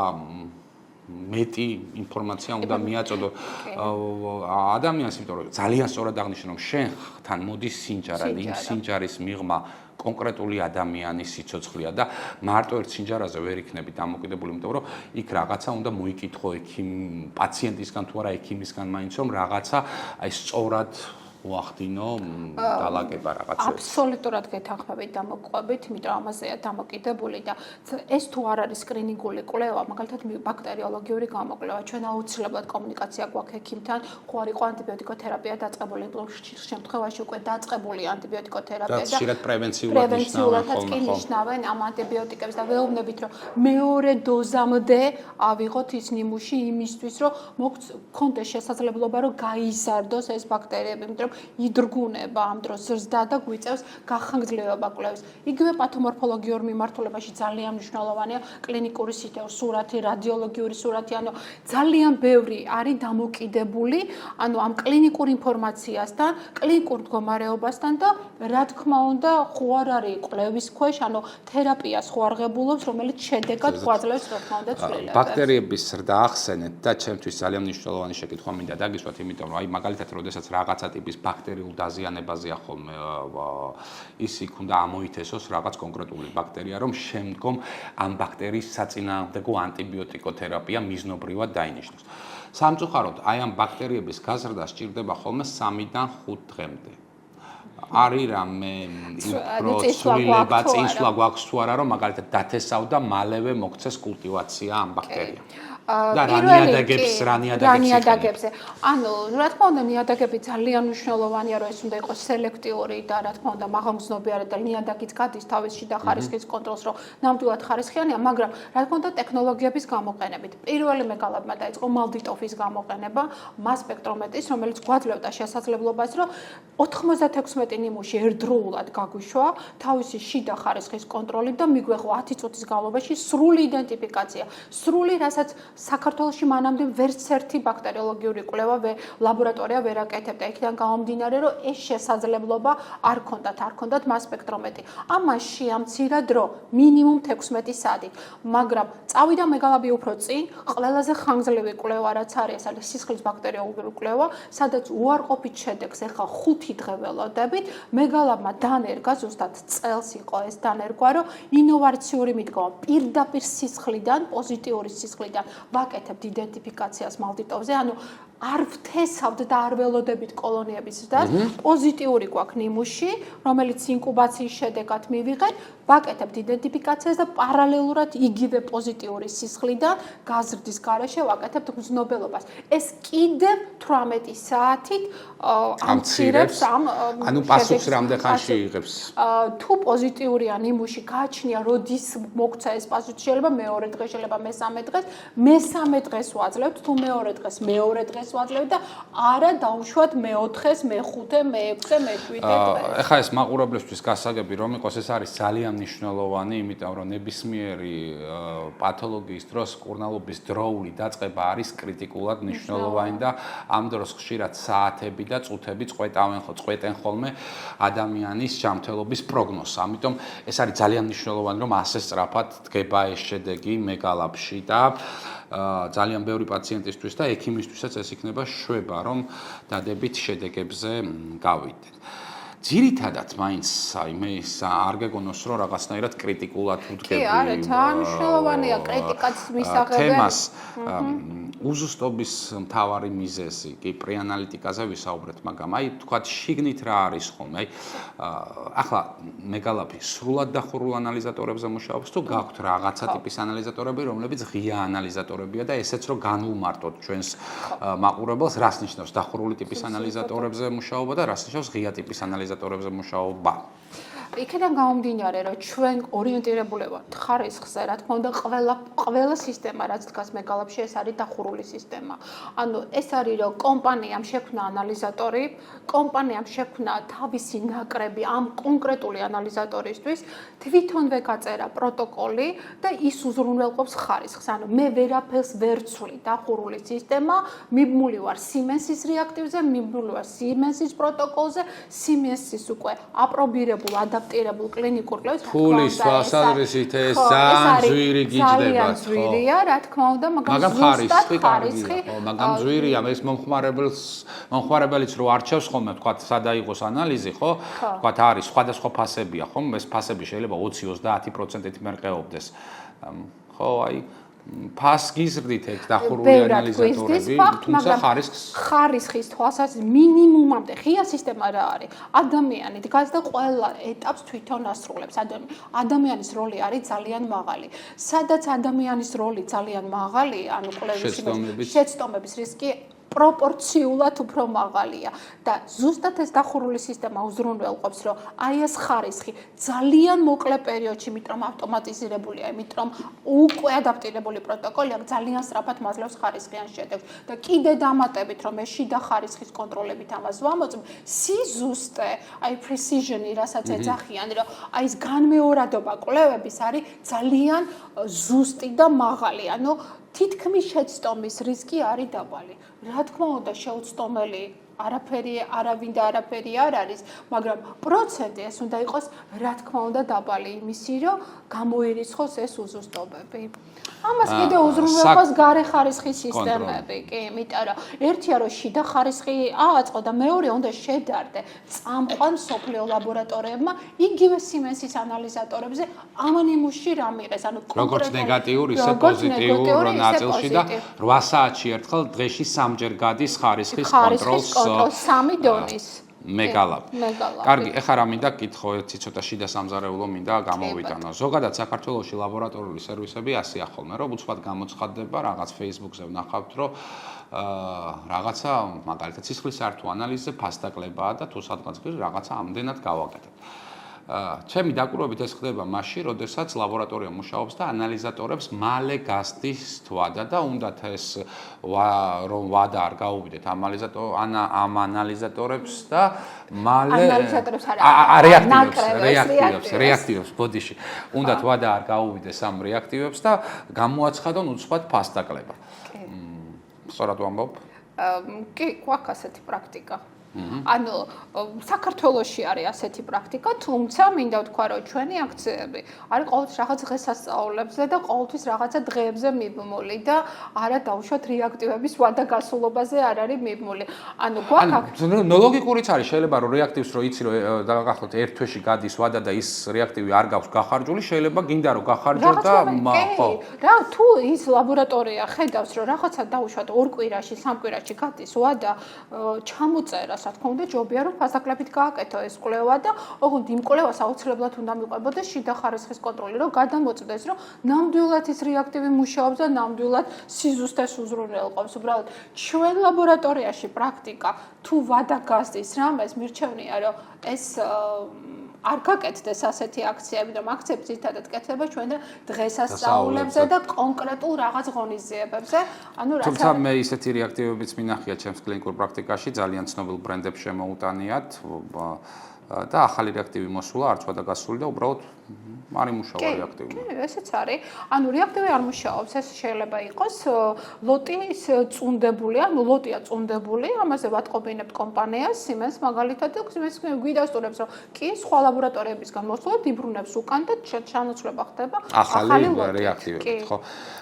მეტი ინფორმაცია უნდა მიაწოდო ადამიანს, იმიტომ რომ ძალიან სწორად აღნიშნე, რომ შენთან მოდის სინჯარა, იმ სინჯარის მიღმა კონკრეტული ადამიანის სიცოცხლეა და მარტო ერთ სინჯარაზე ვერ იქნები დამოკიდებული, იმიტომ რომ იქ რაღაცა უნდა მოიკითხო პაციენტისგან თუ არა ექიმისგან მაინც რომ რაღაცა აი სწორად უახდინო დალაგება რაღაცა. აბსოლუტურად გეთანხმებით და მოყვებით, იმიტომ რომ ამაზეა დამოკიდებული და ეს თუ არ არის სკრინინგული კვლევა, მაგალითად ბაქტერიოლოგიური გამოკვლევა, ჩვენ აუცილებლად კომუნიკაცია გვაქვს ექიმთან, ხო არ იყო ანტიბიოტიკოთერაპია დაწყებული, შემთხვევაში უკვე დაწყებული ანტიბიოტიკოთერაპია და ხშირად პრევენციულადაც კი ნიშნავენ ამ ანტიბიოტიკებს და ვეუბნებით, რომ მეორე დოზამდე ავიღოთ ის ნიმუში იმისთვის, რომ მოგქონდეს შესაძლებლობა, რომ გაიზარდოს ეს ბაქტერიები, იმიტომ იდრგუნება ამ დროს ზრდა და გვიწევს გახანგრძლივება კვლევის. იგივე პათომორფოლოგიურ მიმართულებაში ძალიან მნიშვნელოვანია კლინიკური სურათი, რადიოლოგიური სურათი, ანუ ძალიან ბევრი არის დამოკიდებული, ანუ ამ კლინიკურ ინფორმაციასთან, კლინიკურ მდგომარეობასთან და რა თქმა უნდა, ხო არ არის კვლევის ქვეშ, ანუ თერაპიას ხო არ ღებულობს, რომელიც შედეგად გვაძლევს რა თქმა უნდა ცვლილებებს. ბაქტერიების ზრდა ახსენეთ და ჩემთვის ძალიან მნიშვნელოვანი შეკითხვა მინდა დაგისვათ, იმიტომ რომ აი მაგალითად, როდესაც რაღაცა ტიპის ბაქტერიულ დაზიანებაზეა ხოლმე ის იქ უნდა ამოითესოს რაღაც კონკრეტული ბაქტერია, რომ შემდგომ ამ ბაქტერიის საწინააღმდეგო ანტიბიოტიკოთერაპია მიზნობრივად დაინიშნოს. სამწუხაროდ, აი ამ ბაქტერიების გაზრდა სჭირდება ხოლმე 3-დან 5 დღემდე. არის რამე პროცესულება წინსვლა გვაქვს თუ არა, რომ მაგალითად დათესავ და მალევე მოქცეს კულტივაცია ამ ბაქტერიამ. და რა ნიადაგებს. ანუ რა თქმა უნდა ნიადაგები ძალიან მნიშვნელოვანია, რომ ეს უნდა იყოს სელექტიური და რა თქმა უნდა მაღალმზნობიარე და ნიადაგიც გადის თავის შიდა ხარისხის კონტროლს, რომ ნამდვილად ხარისხიანია, მაგრამ რა თქმა უნდა ტექნოლოგიების გამოყენებით. პირველი მეგალებმა დაიწყო მალდიტოფის გამოყენება, მას სპექტრომეტრის, რომელიც გვაძლევდა შესაძლებლობას, რომ 96 ნიმუში ერთდროულად გაგვიშვა თავისი შიდა ხარისხის კონტროლი და მიგვეღო 10 წუთის განმავლობაში სრული იდენტიფიკაცია. სრული, რასაც საქართველოში მანამდე ვერც ერთი ბაქტერიოლოგიური კვლევა ლაბორატორია ვერ აკეთებდა. იქიდან გამომდინარე, რომ ეს შესაძლებლობა არ ქონდათ მას სპექტრომეტრი. ამას შეამცირა დრო, მინიმუმ 16 საათი. მაგრამ წავიდა მეგალაბი უფრო წინ, ყველაზე ხანგრძლივი კვლევა რაც არის, ეს სისხლის ბაქტერიოლოგიური კვლევა, სადაც უარყოფით შედეგს ეხლა 5 დღე ველოდებით, მეგალაბმა დანერგა, ზუსტად წელს იყო ეს დანერგვა, რომ ინოვაციური მიდგომა პირდაპირ სისხლიდან, პოზიტიური სისხლიდან ვაკეთებთ იდენტიფიკაციას მალდიტოვზე, ანუ არ ვთესავთ და არ ველოდებით კოლონიების ზრდას, პოზიტიური გვაქვს ნიმუში, რომელიც ინკუბაციის შედეგად მივიღეთ, ვაკეთებთ იდენტიფიკაციას და პარალელურად იგივე პოზიტიური სისხლიდან გაზრდის გარეშე ვაკეთებთ გრძნობელობას. ეს კიდევ 18 საათით ამცირებს ანუ პასუხს რამდენ ხანში იღებს? თუ პოზიტიურია ნიმუში გააჩნია, როდის მოგცა ეს პასუხი, შეიძლება მეორე დღე, შეიძლება მესამე დღეს, მესამე დღეს ვაძლევთ, თუ მეორე დღეს, მეორე დღეს ვაძლევთ და არა დაუშვათ მეოთხეს, მეხუთე, მეექვსე, მეშვიდე დღეს. ეხლა ეს მაყურებლისთვის გასაგები რომ იყოს, ეს არის ძალიან მნიშვნელოვანი, იმიტომ რომ ნებისმიერი პათოლოგიის დროს კურნალობის დროული დაწყება არის კრიტიკულად მნიშვნელოვანი და ამ დროს ხშირად საათები და წუთები წყვეტენ ხოლმე ადამიანის ჯანმრთელობის პროგნოზს. ამიტომ ეს არის ძალიან მნიშვნელოვანი, რომ ასე სწრაფად დგება ეს შედეგი მეგალაპში და ძალიან ბევრი პაციენტისთვის და ექიმისთვისაც ეს იქნება შვება, რომ დადებით შედეგებზე გავიდეთ. ძირითადად მაინც მე არ გეგონოს რომ რაღაცნაირად კრიტიკულად ვდგები. კი, არა, ძალიან მნიშვნელოვანია კრიტიკაც მისაღებენ. თემას უზუსტობის მთავარი მიზეზი კი პრეანალიტიკაზე ვისაუბრეთ, მაგრამ აი თქვათ შიგნით რა არის ხოლმე. აი ახლა მეგალაპი სრულად დახურულ ანალიზატორებზე მუშაობს თუ გაქვთ რაღაცა ტიპის ანალიზატორები, რომლებიც ღია ანალიზატორებია და ესეც რომ განვუმარტოთ ჩვენს მაყურებელს, რას ნიშნავს დახურული ტიპის ანალიზატორებზე მუშაობა და რას ნიშნავს ღია ტიპის ანალიზატორებზე მუშაობა. იქიდან გამომდინარე, რომ ჩვენ ორიენტირებული ვართ ხარისხზე, რა თქმა უნდა, ყველა სისტემა, რაც დგას მეგალაპში, ეს არის დახურული სისტემა. ანუ ეს არის, რომ კომპანიამ შექმნა ანალიზატორი, კომპანიამ შექმნა თავისი ნაკრები ამ კონკრეტული ანალიზატორისთვის, თვითონვე გაწერა პროტოკოლი და ის უზრუნველყოფს ხარისხს. ანუ მე ვერაფერს ვერ ვცვლი, დახურული სისტემა, მიბმული ვარ Siemens-ის რეაქტივზე, მიბმული ვარ Siemens-ის პროტოკოლზე, Siemens-ის უკვე აპრობირებულ ადაპტირებულ კლინიკურ კვლევას. ფულის თვალსაზრისით ეს ძალიან ძვირი გიჯდება. ძალიან ძვირია, რა თქმა უნდა, მაგრამ ხარისხი კარგია, ხო, მაგრამ ძვირია, ეს მომხმარებელიც რო არჩევს ხოლმე, თქვა, სადა იყოს ანალიზი, ხო? თქვა, არის სხვადასხვა ფასებია, ხო? ეს ფასები შეიძლება 20-30%-ით მერყეობდეს. ხო, აი ფას გიზრდით ეგ დახურული ანალიზატორები, თუმცა ხარისხის თვალსაზრისით მინიმუმამდე ღია სისტემა რა არის? ადამიანი დგას და ყველა ეტაპს თვითონ ასრულებს. ადამიანის როლი არის ძალიან მაღალი. სადაც ადამიანის როლი ძალიან მაღალია, ანუ კვლევის შეცდომების რისკი პროპორციულად უფრო მაღალია და ზუსტად ეს დახურული სისტემა უზრუნველყოფს, რომ აი ეს ხარისხი ძალიან მოკლე პერიოდში, იმიტომ ავტომატიზირებულია, იმიტომ უკვე ადაპტირებული პროტოკოლი აქვს, ძალიან სწრაფად მაძლევს ხარისხიან შედეგს და კიდე დამატებით, რომ ეს შიდა ხარისხის კონტროლებით ამას ვამოწმ, სიზუსტე, აი precision-ი, რასაც ეძახიან, რომ აი ეს განმეორადობა კვლევების არის ძალიან ზუსტი და მაღალი, ანუ თითქმის შეცდომის რისკი არის დაბალი. რა თქმა უნდა, შეუცდომელი არავინ და არაფერი არ არის, მაგრამ პროცენტი ეს უნდა იყოს, რა თქმა უნდა, დაბალი იმისი, რომ გამოირიცხოს ეს უზუსტობები. ამას კიდე უზრუნველყოფს გარე ხარისხის სისტემები, კი, იმიტომ რომ ერთია რომ შიდა ხარისხი ააწყო და მეორე უნდა შედარდე წამყვან სოფლიო ლაბორატორიებმა იგივე Siemens-ის ანალიზატორებზე ამ ნიმუში რა მიიღეს, ანუ როგორც ნეგატიურ, ისე პოზიტიურ ნაწილში და 8 საათში ერთხელ დღეში 3-ჯერ გადის ხარისხის კონტროლს 3 დონის მეგალაპი. კარგი, ეხლა რა მინდა კითხო, ერთი ცოტა შიდა სამზარეულო მინდა გამოვიტანო. ზოგადად საქართველოში ლაბორატორიული სერვისები ასეა ხოლმე, რომ უცბად გამოცხადდება, რაღაც Facebook-ზე ვნახავთ, რომ რაღაცა მაგალითად სისხლის სართუ ანალიზზე ფასდაკლებაა და თუ სადღაც გირ რაღაცა ამდენად გავაკეთებ. ჩემი დაკვირვებით ეს ხდება მაშინ, როდესაც ლაბორატორია მუშაობს და ანალიზატორებს მალე გასდის თვადა და უნდათ ეს რომ ვადა არ გაუვიდეთ ამ ანალიზატორებს და მალე რეაქტივებს ბოდიში. უნდათ ვადა არ გაუვიდეს ამ რეაქტივებს და გამოაცხადონ უცბად ფასდაკლება. სწორად ვამბობ? კი, გვაქვს ასეთი პრაქტიკა. ანუ საქართველოში არის ასეთი პრაქტიკა, თუმცა მინდა ვთქვა, რომ ჩვენი აქციები არის ყოველთვის რაღაც დღესასწაულებზე და ყოველთვის რაღაცა დღეებზე მიბმული და არა დავუშვათ რეაქტივების ვადაგასულობაზე არ არის მიბმული. ანუ გვაქვს ლოგიკურიც არის, შეიძლება რომ რეაქტივს რო იცი რომ დაგახსოვთ ერთ თვეში გადის ვადა და ის რეაქტივი არ გაქვს გახარჯული, შეიძლება გინდა რომ გახარჯო და ხო. რა თუ ის ლაბორატორია ხედავს რომ რაღაცა დავუშვათ ორ კვირაში, სამ კვირაში გადის ვადა, ჩამოწერა, რა თქმა უნდა, ჯობია რომ ფასაკლებით გააკეთო ეს კვლევა და ოღონდ იმ კვლევას აუცილებლად უნდა მიყვებოდეს შიდა ხარისხის კონტროლი, რომ გადამოწდეს, რომ ნამდვილად ის რეაქტივი მუშაობს და ნამდვილად სიზუსტეს უზრუნველყოფს. უბრალოდ ჩვენ ლაბორატორიაში პრაქტიკა თუ ვადა გასდის რამეს მირჩევნია, რომ ეს არ გაკეთდეს ასეთი აქციები, რომ აქციები ძირითადად კეთდება ჩვენ დღესასწაულებზე და კონკრეტულ რაღაც ღონისძიებებზე. ანუ რაც თუმცა მე ისეთი რეაქტივებიც მინახია ჩემს კლინიკურ პრაქტიკაში, ძალიან ცნობილ ბრენდებს შემოუტანიათ და ახალი რეაქტივი მოსულა, არც ვადა გასული და უბრალოდ არ იმუშავა რეაქტივი. კი, ესეც არის. ანუ რეაქტივი არ მუშაობს, ეს შეიძლება იყოს ლოტის წუნდებული, ანუ ლოტია წუნდებული, ამაზე ვატყობინებთ კომპანიას, Siemens მაგალითად, და Siemens გვიდასტურებს, რომ კი, სხვა ლაბორატორიებისგან მოსულობთ, იბრუნებს უკან და ჩანაცვლება ხდება ახალი რეაქტივებით, ხო?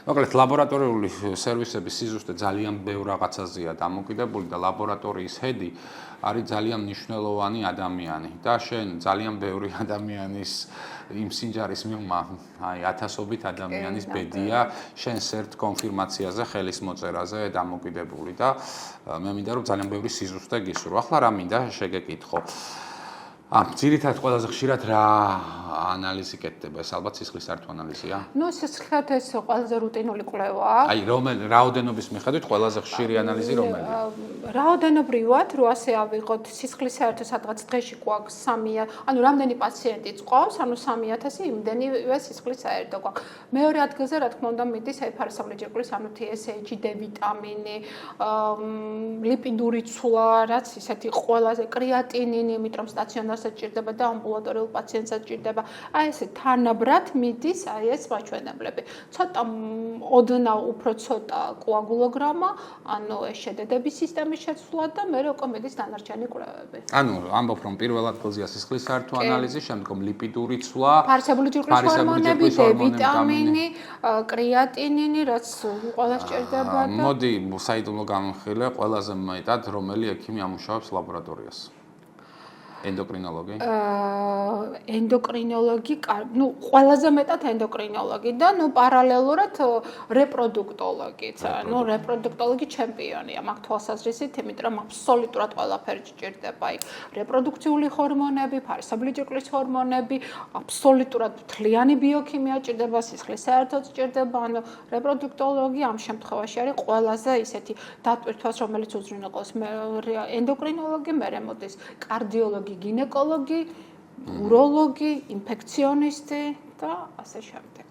მოკლედ, ლაბორატორიული სერვისების სიზუსტე ძალიან ბევრ რაღაცაზეა დამოკიდებული და ლაბორატორიის ჰედი არის ძალიან მნიშვნელოვანი ადამიანი და შენ ძალიან ბევრი ადამიანის იმ სინჯარის მიღმა, აი ათასობით ადამიანის ბედია შენს ერთ კონფირმაციაზე, ხელის მოწერაზე დამოკიდებული და მე მინდა რომ ძალიან ბევრი სიზუსტე გისურვო. ახლა რა მინდა შეგეკითხო? ძირითადად ყველაზე ხშირად რა ანალიზი კეთდება? ეს ალბათ სისხლის სართო ანალიზია? ნუ სისხლით ეს ყველაზე რუტინული კვლევაა. აი რაოდენობის მიხედვით ყველაზე ხშირი ანალიზი რომელია? რაოდენობრივად რო ასე ავიღოთ, სისხლის საერთო სადღაც დღეში გვაქვს 3, ანუ რამდენი პაციენტი წყვავს, ანუ 3000 იმდენივე სისხლის საერთო გვაქვს. მეორე ადგილზე რა თქმა უნდა მიდის აი ფარასაბლიჯეკვლის, ანუ TSH, D ვიტამინი, ლიპიდური ცვლა, რაც ისეთი ყველაზე კრეატინინი, იმიტომ რომ სტაციონარსაც ჭირდება და ამბულატორიულ პაციენტსაც ჭირდება. აი ესე თანაბრად მიდის აი ეს მაჩვენებლები. ცოტა ოდნავ უფრო ცოტა კოაგულოგრამა, ანუ ეს შედედების სისტემის შეცვლა და მე უკვე მიდის დანარჩენი კვლევები. ანუ ამბობ რომ პირველ ადგილზეა სისხლის საერთო ანალიზი, შემდგომ ლიპიდური ცვლა, ფარისებური ჯირკვლის ჰორმონები, D ვიტამინი, კრეატინინი, რაც ყველას ჭირდება და მოდი საიდუმლო გამხილე, ყველაზე მეტად რომელი ექიმი ამუშავებს ლაბორატორიას? ენდოკრინოლოგი? ენდოკრინოლოგი, ნუ ყველაზე მეტად ენდოკრინოლოგი და ნუ პარალელურად რეპროდუქტოლოგიც, ანუ რეპროდუქტოლოგი ჩემპიონია მაგ თვალსაზრისით, იმიტომ რომ აბსოლუტურად ყველაფერი ჭირდება, აი რეპროდუქციული ჰორმონები, ფარისაბლიჯეკვლის ჰორმონები, აბსოლუტურად მთლიანი ბიოქიმია ჭირდება, სისხლის საერთოდ ჭირდება, ანუ რეპროდუქტოლოგი ამ შემთხვევაში არის ყველაზე ისეთი დატვირთვას, რომელიც უზრუნველყოფს ენდოკრინოლოგი, მერე მოდის კარდიოლოგი, გინეკოლოგი, უროლოგი, ინფექციონისტი და ასე შემდეგ.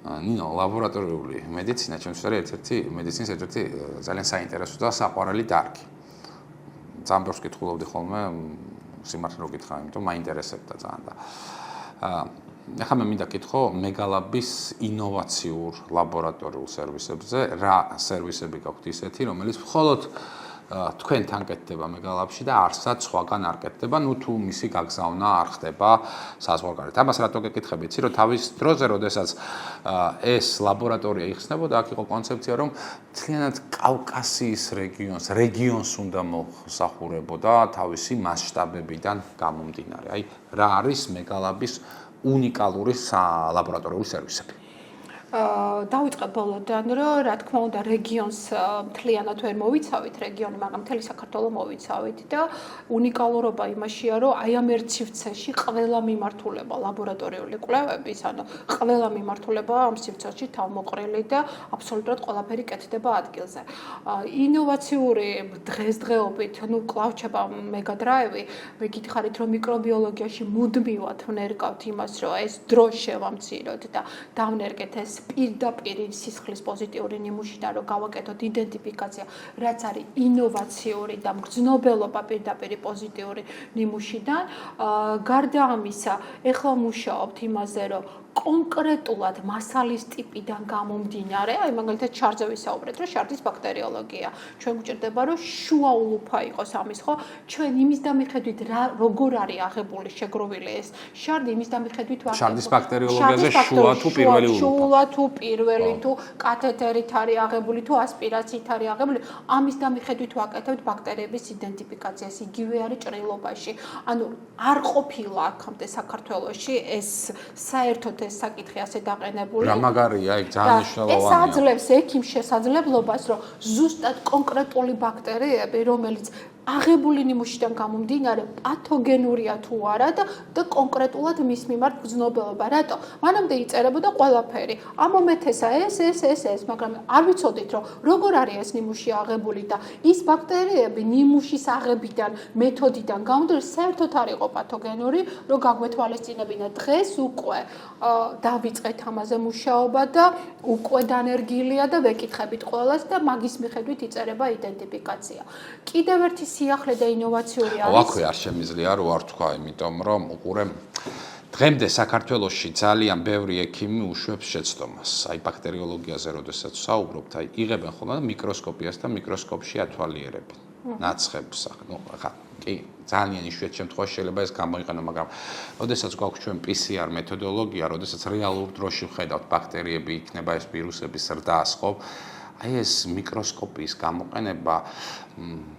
ნინო, ლაბორატორიული მედიცინა ჩემთვის არის მედიცინის ერთ-ერთი ძალიან საინტერესო და საყვარელი დარგი. ძალიან ბევრს კითხულობდი ხოლმე, სიმართლე რო გითხრა, იმიტომ მაინტერესებდა ძალიან და ახლა მე მინდა კითხო მეგალაბის ინოვაციურ ლაბორატორიულ სერვისებზე, რა სერვისები გაქვთ ისეთი, რომელიც მხოლოდ თქვენთან კეთდება მეგალაბში და არსად სხვაგან არ კეთდება, ნუ თუ მისი გაგზავნა არ ხდება საზღვარგარეთ. ამას რატო გეკითხები? იცი რომ თავის დროზე, როდესაც ეს ლაბორატორია იხსნებოდა, აქ იყო კონცეფცია, რომ მთლიანად კავკასიის რეგიონს უნდა მოსახურებოდა თავისი მასშტაბებიდან გამომდინარე. აი, რა არის მეგალაბის უნიკალური ლაბორატორიული სერვისები? დავიწყებ ბოლოდან, რომ რა თქმა უნდა რეგიონს მთლიანად ვერ მოვიცავით რეგიონი, მაგრამ მთელი საქართველო მოვიცავით და უნიკალურობა იმაშია, რომ აი ამ ერთ სივრცეში ყველა მიმართულება ლაბორატორიული კვლევების, ანუ ყველა მიმართულება ამ სივრცეში თავმოყრილი და აბსოლუტურად ყველაფერი კეთდება ადგილზე. ინოვაციური დღესდღეობით, ნუ კლავჩება მეგადრაევი, მე გითხარით, რომ მიკრობიოლოგიაში მუდმივად ვნერგავთ იმას, რომ ეს დრო შევამციროთ და დავნერგეთ ეს პირდაპირ სისხლის პოზიტიური ნიმუშიდან რომ გავაკეთოთ იდენტიფიკაცია, რაც არის ინოვაციური და მგრძნობელობა პირდაპირ პოზიტიური ნიმუშიდან. გარდა ამისა, ეხლა მუშაობთ იმაზე, რომ კონკრეტულად მასალის ტიპიდან გამომდინარე, აი მაგალითად შარდზე ვისაუბრეთ, რომ შარდის ბაქტერიოლოგია. ჩვენ გვჭირდება, რომ შუაულუფა იყოს ამის, ხო? ჩვენ იმის დამიხედვით როგორ არის აღებული შეგროვილი ეს შარდი, იმის დამიხედვით ვაკეთებ. შარდის ბაქტერიოლოგიაზე შუა თუ პირველი ულუფა. შუა თუ პირველი თუ კათეთერით არის აღებული თუ ასპირაციით არის აღებული, ამის დამიხედვით ვაკეთებთ ბაქტერიების იდენტიფიკაციას. იგივე არის ჭრილობაში. ანუ არ ყოფილა აქამდე საქართველოში ეს საერთოდ ეს საკითხი ასე დაყენებული. რა მაგარია, იქ ძალიან მნიშვნელოვანია. ეს აძლევს ექიმს შესაძლებლობას, რომ ზუსტად კონკრეტული ბაქტერიები, რომელიც აღებული ნიმუშიდან გამომდინარე პათოგენურია თუ არა და კონკრეტულად მის მიმართ გრძნობელობა. რატო? მანამდე იწერებოდა ყველაფერი. ამ მომეთესა ეს, მაგრამ არ ვიცოდით, რომ როგორ არის ეს ნიმუში აღებული და ის ბაქტერიები ნიმუშის აღებიდან, მეთოდიდან გამომდინარე საერთოდ არ იყო პათოგენური, რომ გაგვეთვალისწინებინა. დღეს უკვე დავიწყეთ ამაზე მუშაობა და უკვე დანერგილია და ვეკითხებით ყველას და მაგის მიხედვით იწერება იდენტიფიკაცია. კიდევ ერთი სიახლე და ინოვაციური არის. აქვე არ შემიძლია რო არ თქვა, იმიტომ რომ უყურე დღემდე საქართველოში ძალიან ბევრი ექიმი უშვებს შეცდომას. აი ბაქტერიოლოგიაზე როდესაც საუბრობთ, აი იღებენ ხოლმე მიკროსკოპიას და მიკროსკოპში ათვალიერებენ. ნაცხებს, ხა კი, ძალიან იშვიათ შემთხვევაში შეიძლება ეს გამოიყენო, მაგრამ როდესაც გვაქვს ჩვენ PCR მეთოდოლოგია, როდესაც რეალურ დროში ვხედავთ ბაქტერიები, იქნება ეს ვირუსების ზრდას, ხო? აი ეს მიკროსკოპიის გამოყენება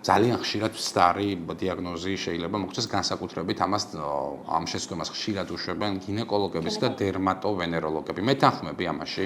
ძალიან ხშირად ვსტარი დიაგნოზი შეიძლება მოგწეს განსაკუთრებით ამას ამ შეცდომას ხშირად უშვებენ გინეკოლოგები და დერმატოვენეროლოგები. მე თანხმები ამაში?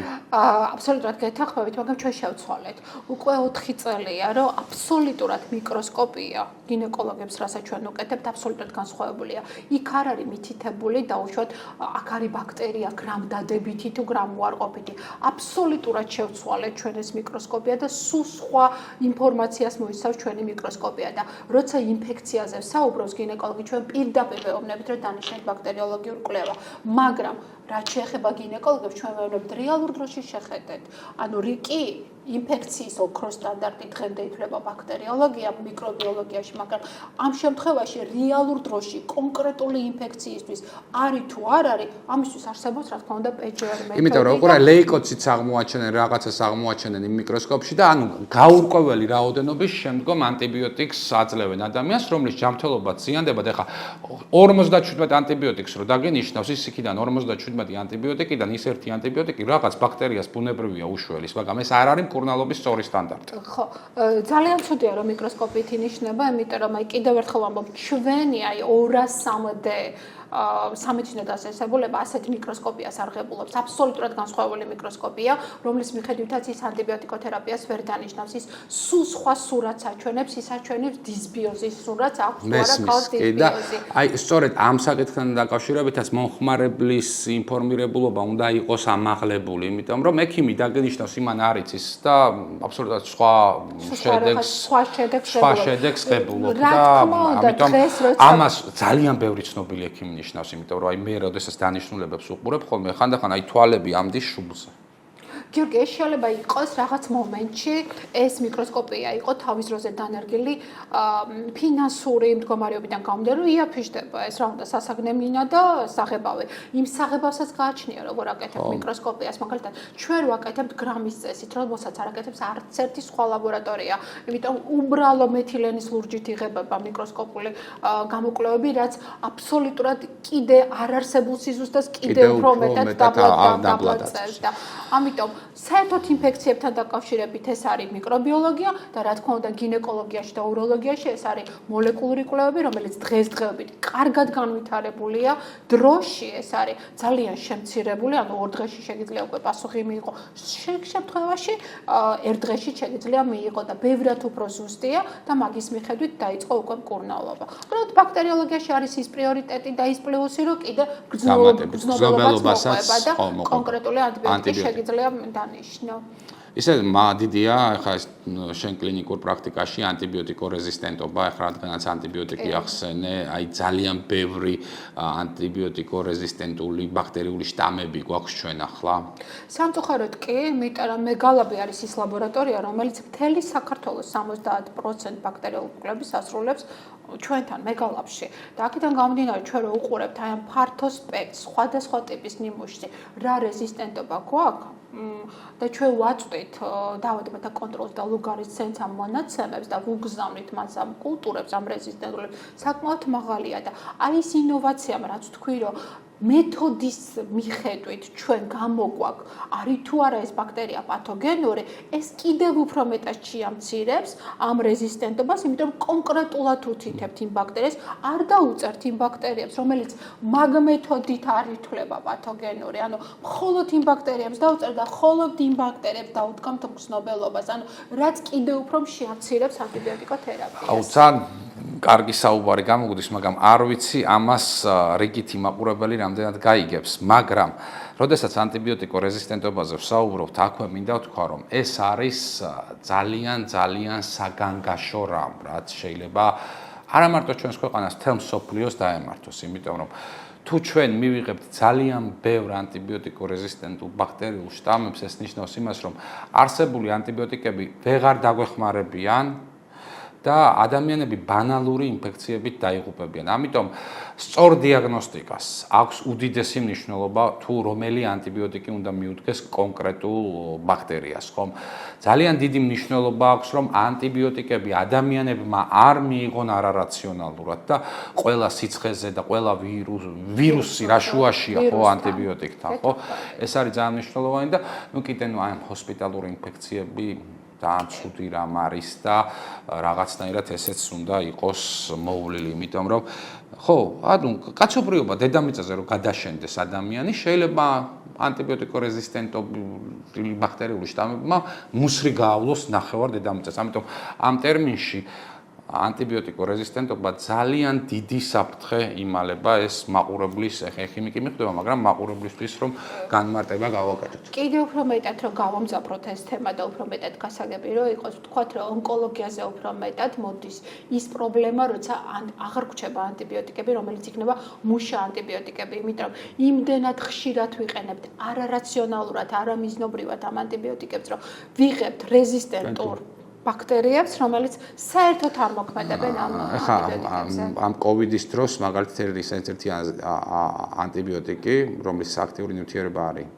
აბსოლუტურად გეთანხმებით, მაგრამ ჩვენ შევცვალეთ. უკვე 4 წელია, რომ აბსოლუტურად მიკროსკოპია გინეკოლოგებს, რასაც ჩვენ ვუკეთებთ, აბსოლუტურად განსხვავებულია. იქ არ არის მითითებული დაუშვათ, აქ არის ბაქტერია გრამ დადებითი თუ გრამ უარყოფითი. აბსოლუტურად შევცვალეთ ჩვენ ეს მიკროსკოპია და სულ სხვა ინფორმაციას მოიცავს ჩვენი მიკროსკოპია და როცა ინფექციაზე საუბრობს გინეკოლოგი, ჩვენ პირდაპირ ვეუბნებით, რომ დანიშნეთ ბაქტერიოლოგიურ კვლევა, მაგრამ რაც შეეხება გინეკოლოგებს, ჩვენ ვეუბნებით რეალურ დროში შეხედეთ. ანუ კი ინფექციის ოქროს სტანდარტი დღემდე ითვლება ბაქტერიოლოგია, მიკრობიოლოგიაში, მაგრამ ამ შემთხვევაში რეალურ დროში კონკრეტული ინფექციისთვის არის თუ არ არის, ამისთვის არსებობს რა თქმა უნდა PCR მეთოდი. იმიტომ რომ უყურე ლეიკოციტს აღმოაჩენენ, რაღაცას აღმოაჩენენ იმ მიკროსკოპში და ანუ გაურკვეველი რაოდენობის შემდგომ ანტიბიოტიკს აძლევენ ადამიანს, რომლის ჯანმრთელობა ზიანდება და ეხა 57 ანტიბიოტიკს რო დაგენიშნავს, ის იქიდან 57 ანტიბიოტიკიდან ის ერთი ანტიბიოტიკი რაღაც ბაქტერიას ბუნებრივია უშველის, მაგრამ ეს არ არის მკურნალობის სწორი სტანდარტი. ხო, ძალიან ცუდია რომ მიკროსკოპით ინიშნება, იმიტომ რომ აი კიდევ ერთხელ ვამბობ, ჩვენი აი 203D სამეცნიერო დაწესებულება ასეთ მიკროსკოპიას აღებულობს, აბსოლუტურად განსხვავებული მიკროსკოპია, რომლის მიხედვითაც ის ანტიბიოტიკოთერაპიას ვერ დანიშნავს, ის სულ სხვა სურათს აჩვენებს, ის აჩვენებს დისბიოზის სურათს, აქვს თუ არა ყავს დისბიოზი. აი, სწორედ ამ საკითხთან დაკავშირებითაც მომხმარებლის ინფორმირებულობა უნდა იყოს ამაღლებული, იმიტომ რომ ექიმი დაგენიშნავს იმან არ იცის და აბსოლუტურად სხვა შედეგს ღებულობს და ამიტომ ამას ძალიან ბევრი ცნობილი ექიმი ნიშნავს, იმიტომ რომ აი მე როდესაც დანიშნულებებს უყურებ ხოლმე ხანდახან აი თვალები ამდის შუბლზე. გიორგი, ეს შეიძლება იყოს რაღაც მომენტში ეს მიკროსკოპია იყო თავის დროზე დანერგილი ფინანსური მდგომარეობიდან გამომდინარე, რომ იაფიშდება ეს რა უნდა სასაგნე მინა და საღებავი. იმ საღებავსაც გააჩნია როგორ აკეთებ მიკროსკოპიას, მაგალითად ჩვენ ვაკეთებთ გრამის წესით, რომელსაც არ აკეთებს არც ერთი სხვა ლაბორატორია. იმიტომ უბრალო მეთილენის ლურჯით იღებება მიკროსკოპული გამოკვლევები, რაც აბსოლუტურად კიდე არ არსებულ სიზუსტეს კიდე უფრო მეტად დაბლატწევს და ამიტომ საერთოდ ინფექციებთან დაკავშირებით ეს არის მიკრობიოლოგია და რა თქმა უნდა გინეკოლოგიაში და უროლოგიაში ეს არის მოლეკულური კვლევები, რომელიც დღესდღეობით კარგად განვითარებულია, დროში ეს არის ძალიან შემცირებული, ანუ 2 დღეში შეიძლება უკვე პასუხი მიიღო. შემთხვევაში 1 დღეში შეიძლება მიიღო და ბევრად უფრო ზუსტია და მაგის მიხედვით დაიწყო უკვე მკურნალობა. უბრალოდ ბაქტერიოლოგიაში არის ის პრიორიტეტი და ის პლუსი, რომ კიდე გრძნობელობასაც მოყვება და კონკრეტული ანტიბიოტიკი შეიძლება დანიშნო. ისე დიდია, ახლა ეს შენ კლინიკურ პრაქტიკაში ანტიბიოტიკორეზისტენტობა, ახლა რადგანაც ანტიბიოტიკი ახსენე, აი ძალიან ბევრი ანტიბიოტიკორეზისტენტული ბაქტერიული შტამები გვაქვს ჩვენ ახლა. სამწუხაროდ კი, იმიტომ რომ მეგალაბი არის ის ლაბორატორია, რომელიც მთელი საქართველოს 70% ბაქტერიულ კვლევებს ასრულებს ჩვენთან მეგალაბში. და აქედან გამომდინარე, ჩვენ რო უყურებთ აი ამ ფართო სპექტრს, სხვადასხვა ტიპის ნიმუშში, რა რეზისტენტობა გვაქვს, და ჩვენ ვაწვდით დავადებთ კონტროლს და ლუგარისცენს ამ მონაცემებს და ვუგზავნით მას ამ კულტურებს, ამ რეზისტენტულებს, საკმაოდ მაღალია და არის ინოვაცია, რაც თქვი, რომ მეთოდის მიხედვით ჩვენ გამოგვაქვს, არის თუ არა ეს ბაქტერია პათოგენური, ეს კიდევ უფრო მეტად შეამცირებს ამ რეზისტენტობას, იმიტომ რომ კონკრეტულად უთითებთ იმ ბაქტერიას, არ დაუწერთ იმ ბაქტერიებს, რომელიც მაგ მეთოდით არ ითვლება პათოგენური, ანუ მხოლოდ იმ ბაქტერიებს დაუწერთ და მხოლოდ იმ ბაქტერიებს დაუდგამთ მგრძნობელობას, ანუ რაც კიდევ უფრო შეამცირებს ანტიბიოტიკოთერაპიას. აუ ძალიან კარგი საუბარი გამოგვდის, მაგრამ არ ვიცი ამას რიგითი მაყურებელი რამდენად გაიგებს, მაგრამ როდესაც ანტიბიოტიკორეზისტენტობაზე ვსაუბრობთ, აქვე მინდა ვთქვა, რომ ეს არის ძალიან საგანგაშო რამ, რაც შეიძლება არა მარტო ჩვენს ქვეყანას, მთელ მსოფლიოს დაემართოს, იმიტომ რომ თუ ჩვენ მივიღებთ ძალიან ბევრ ანტიბიოტიკორეზისტენტულ ბაქტერიულ შტამებს, ეს ნიშნავს იმას, რომ არსებული ანტიბიოტიკები ვეღარ დაგვეხმარებიან და ადამიანები ბანალური ინფექციებით დაიღუპებიან. ამიტომ სწორ დიაგნოსტიკას აქვს უდიდესი მნიშვნელობა თუ რომელი ანტიბიოტიკი უნდა მიუდგეს კონკრეტულ ბაქტერიას, ხომ? ძალიან დიდი მნიშვნელობა აქვს, რომ ანტიბიოტიკები ადამიანებმა არ მიიღონ არარაციონალურად და ყველა სიცხეზე და ყველა ვირუსი რა შუაშია, ხო, ანტიბიოტიკთან, ხო? ეს არის ძალიან მნიშვნელოვანი და ნუ კიდე აი ჰოსპიტალური ინფექციები ძალიან ცუდი რამ არის და რაღაცნაირად ესეც უნდა იყოს მოვლილი, იმიტომ რომ ხო, ანუ კაცობრიობა დედამიწაზე რომ გადაშენდეს ადამიანი, შეიძლება ანტიბიოტიკორეზისტენტული ბაქტერიული შტამებმა მუსრი გაავლოს ნახევარ დედამიწას. ამიტომ ამ ტერმინში ანტიბიოტიკორეზისტენტობა ძალიან დიდი საფრთხე იმალება ეს მაყურებლის ხიმიკი მიხვდება, მაგრამ მაყურებლისთვის რომ განმარტება გავაკეთოთ. კიდევ უფრო მეტად რომ გავამძაფროთ ეს თემა და უფრო მეტად გასაგები რომ იყოს, ვთქვათ, რომ ონკოლოგიაზე უფრო მეტად მოდის ის პრობლემა, როცა აღარ გვჩება ანტიბიოტიკები, რომელიც იქნება მუშა ანტიბიოტიკები, იმიტომ რომ იმდენად ხშირად ვიყენებთ არარაციონალურად, არამიზნობრივად ამ ანტიბიოტიკებს, რომ ვიღებთ რეზისტენტურ ბაქტერიებს, რომელიც საერთოდ არ მოქმედებენ ამ ანტიბიოტიკებზე. ამ კოვიდის დროს მაგალითად ერთ-ერთი ანტიბიოტიკი, რომლის აქტიური ნივთიერება არის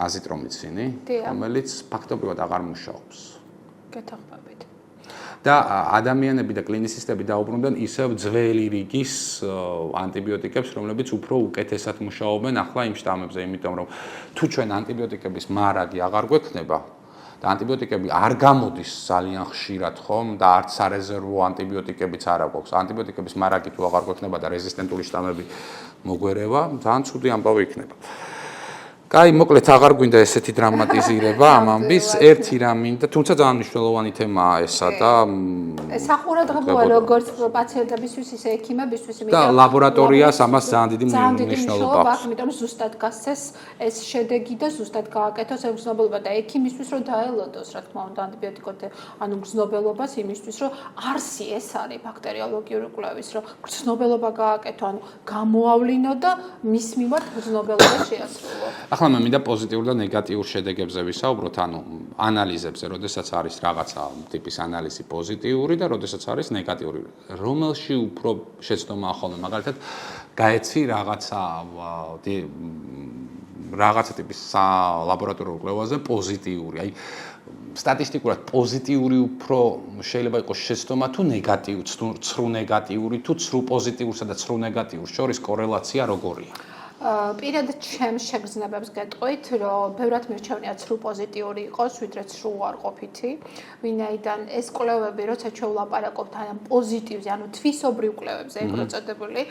აზიტრომიცინი, რომელიც ფაქტობრივად აღარ მუშაობს. გეთახმებით. და ადამიანები და კლინიცისტები დაუბრუნდნენ ისევ ძველი რიგის ანტიბიოტიკებს, რომლებიც უფრო უკეთესად მუშაობენ ახლა იმ შტამებზე, იმიტომ რომ თუ ჩვენ ანტიბიოტიკების მარაგი აღარ გვექნება და ანტიბიოტიკები არ გამოდის ძალიან ხშირად, ხომ? და არც სარეზერვო ანტიბიოტიკებიც არ აქვს. ანტიბიოტიკების მარაგი თუ აღარ გვექნება და რეზისტენტული შტამები მოგვერევა, ძალიან ცუდი ამბავი იქნება. კაი, მოკლედ აღარ გვინდა ესეთი დრამატიზირება ამ ამბის, ერთი რამ მინდა, თუმცა ძალიან მნიშვნელოვანი თემაა ესა და სახურადღებოა როგორც პაციენტებისთვის, ისე ექიმებისთვის, და ლაბორატორიას ამას ძალიან დიდი მნიშვნელობა აქვს. იმიტომ ზუსტად გასცეს ეს შედეგი და ზუსტად გააკეთოს ეს მგრძნობელობა და ექიმისთვის რომ დაელოდოს, რა თქმა უნდა, ანტიბიოტიკოთე, ანუ მგრძნობელობას იმისთვის, რომ არსი ეს არის ბაქტერიოლოგიური კვლევის, რომ მგრძნობელობა გააკეთო, ანუ გამოავლინო და მის მიმართ მგრძნობელობა შეასრულო. ახლა მე მინდა პოზიტიურ და ნეგატიურ შედეგებზე ვისაუბროთ, ანუ ანალიზებზე, როდესაც არის რაღაცა ტიპის ანალიზი პოზიტიური და როდესაც არის ნეგატიური. რომელში უფრო შეცდომაა ხოლმე, მაგალითად, გაეცი რაღაცა ტიპის ლაბორატორიულ კვლევაზე პოზიტიური. აი სტატისტიკურად პოზიტიური უფრო შეიძლება იყოს შეცდომა თუ ნეგატიური, ცრუ ნეგატიური თუ ცრუ პოზიტიურსა და ცრუ ნეგატიურს შორის კორელაცია როგორია? პირადად ჩემს შეგრძნებებს გეტყვით, რომ ბევრად მირჩევნია ცრუ პოზიტიური იყოს, ვიდრე ცრუ უარყოფითი. ვინაიდან ეს კვლევები, როცა ჩვენ ვლაპარაკობთ ამ პოზიტივზე, ანუ თვისობრივ კვლევებზე, ეგრეთ წოდებული,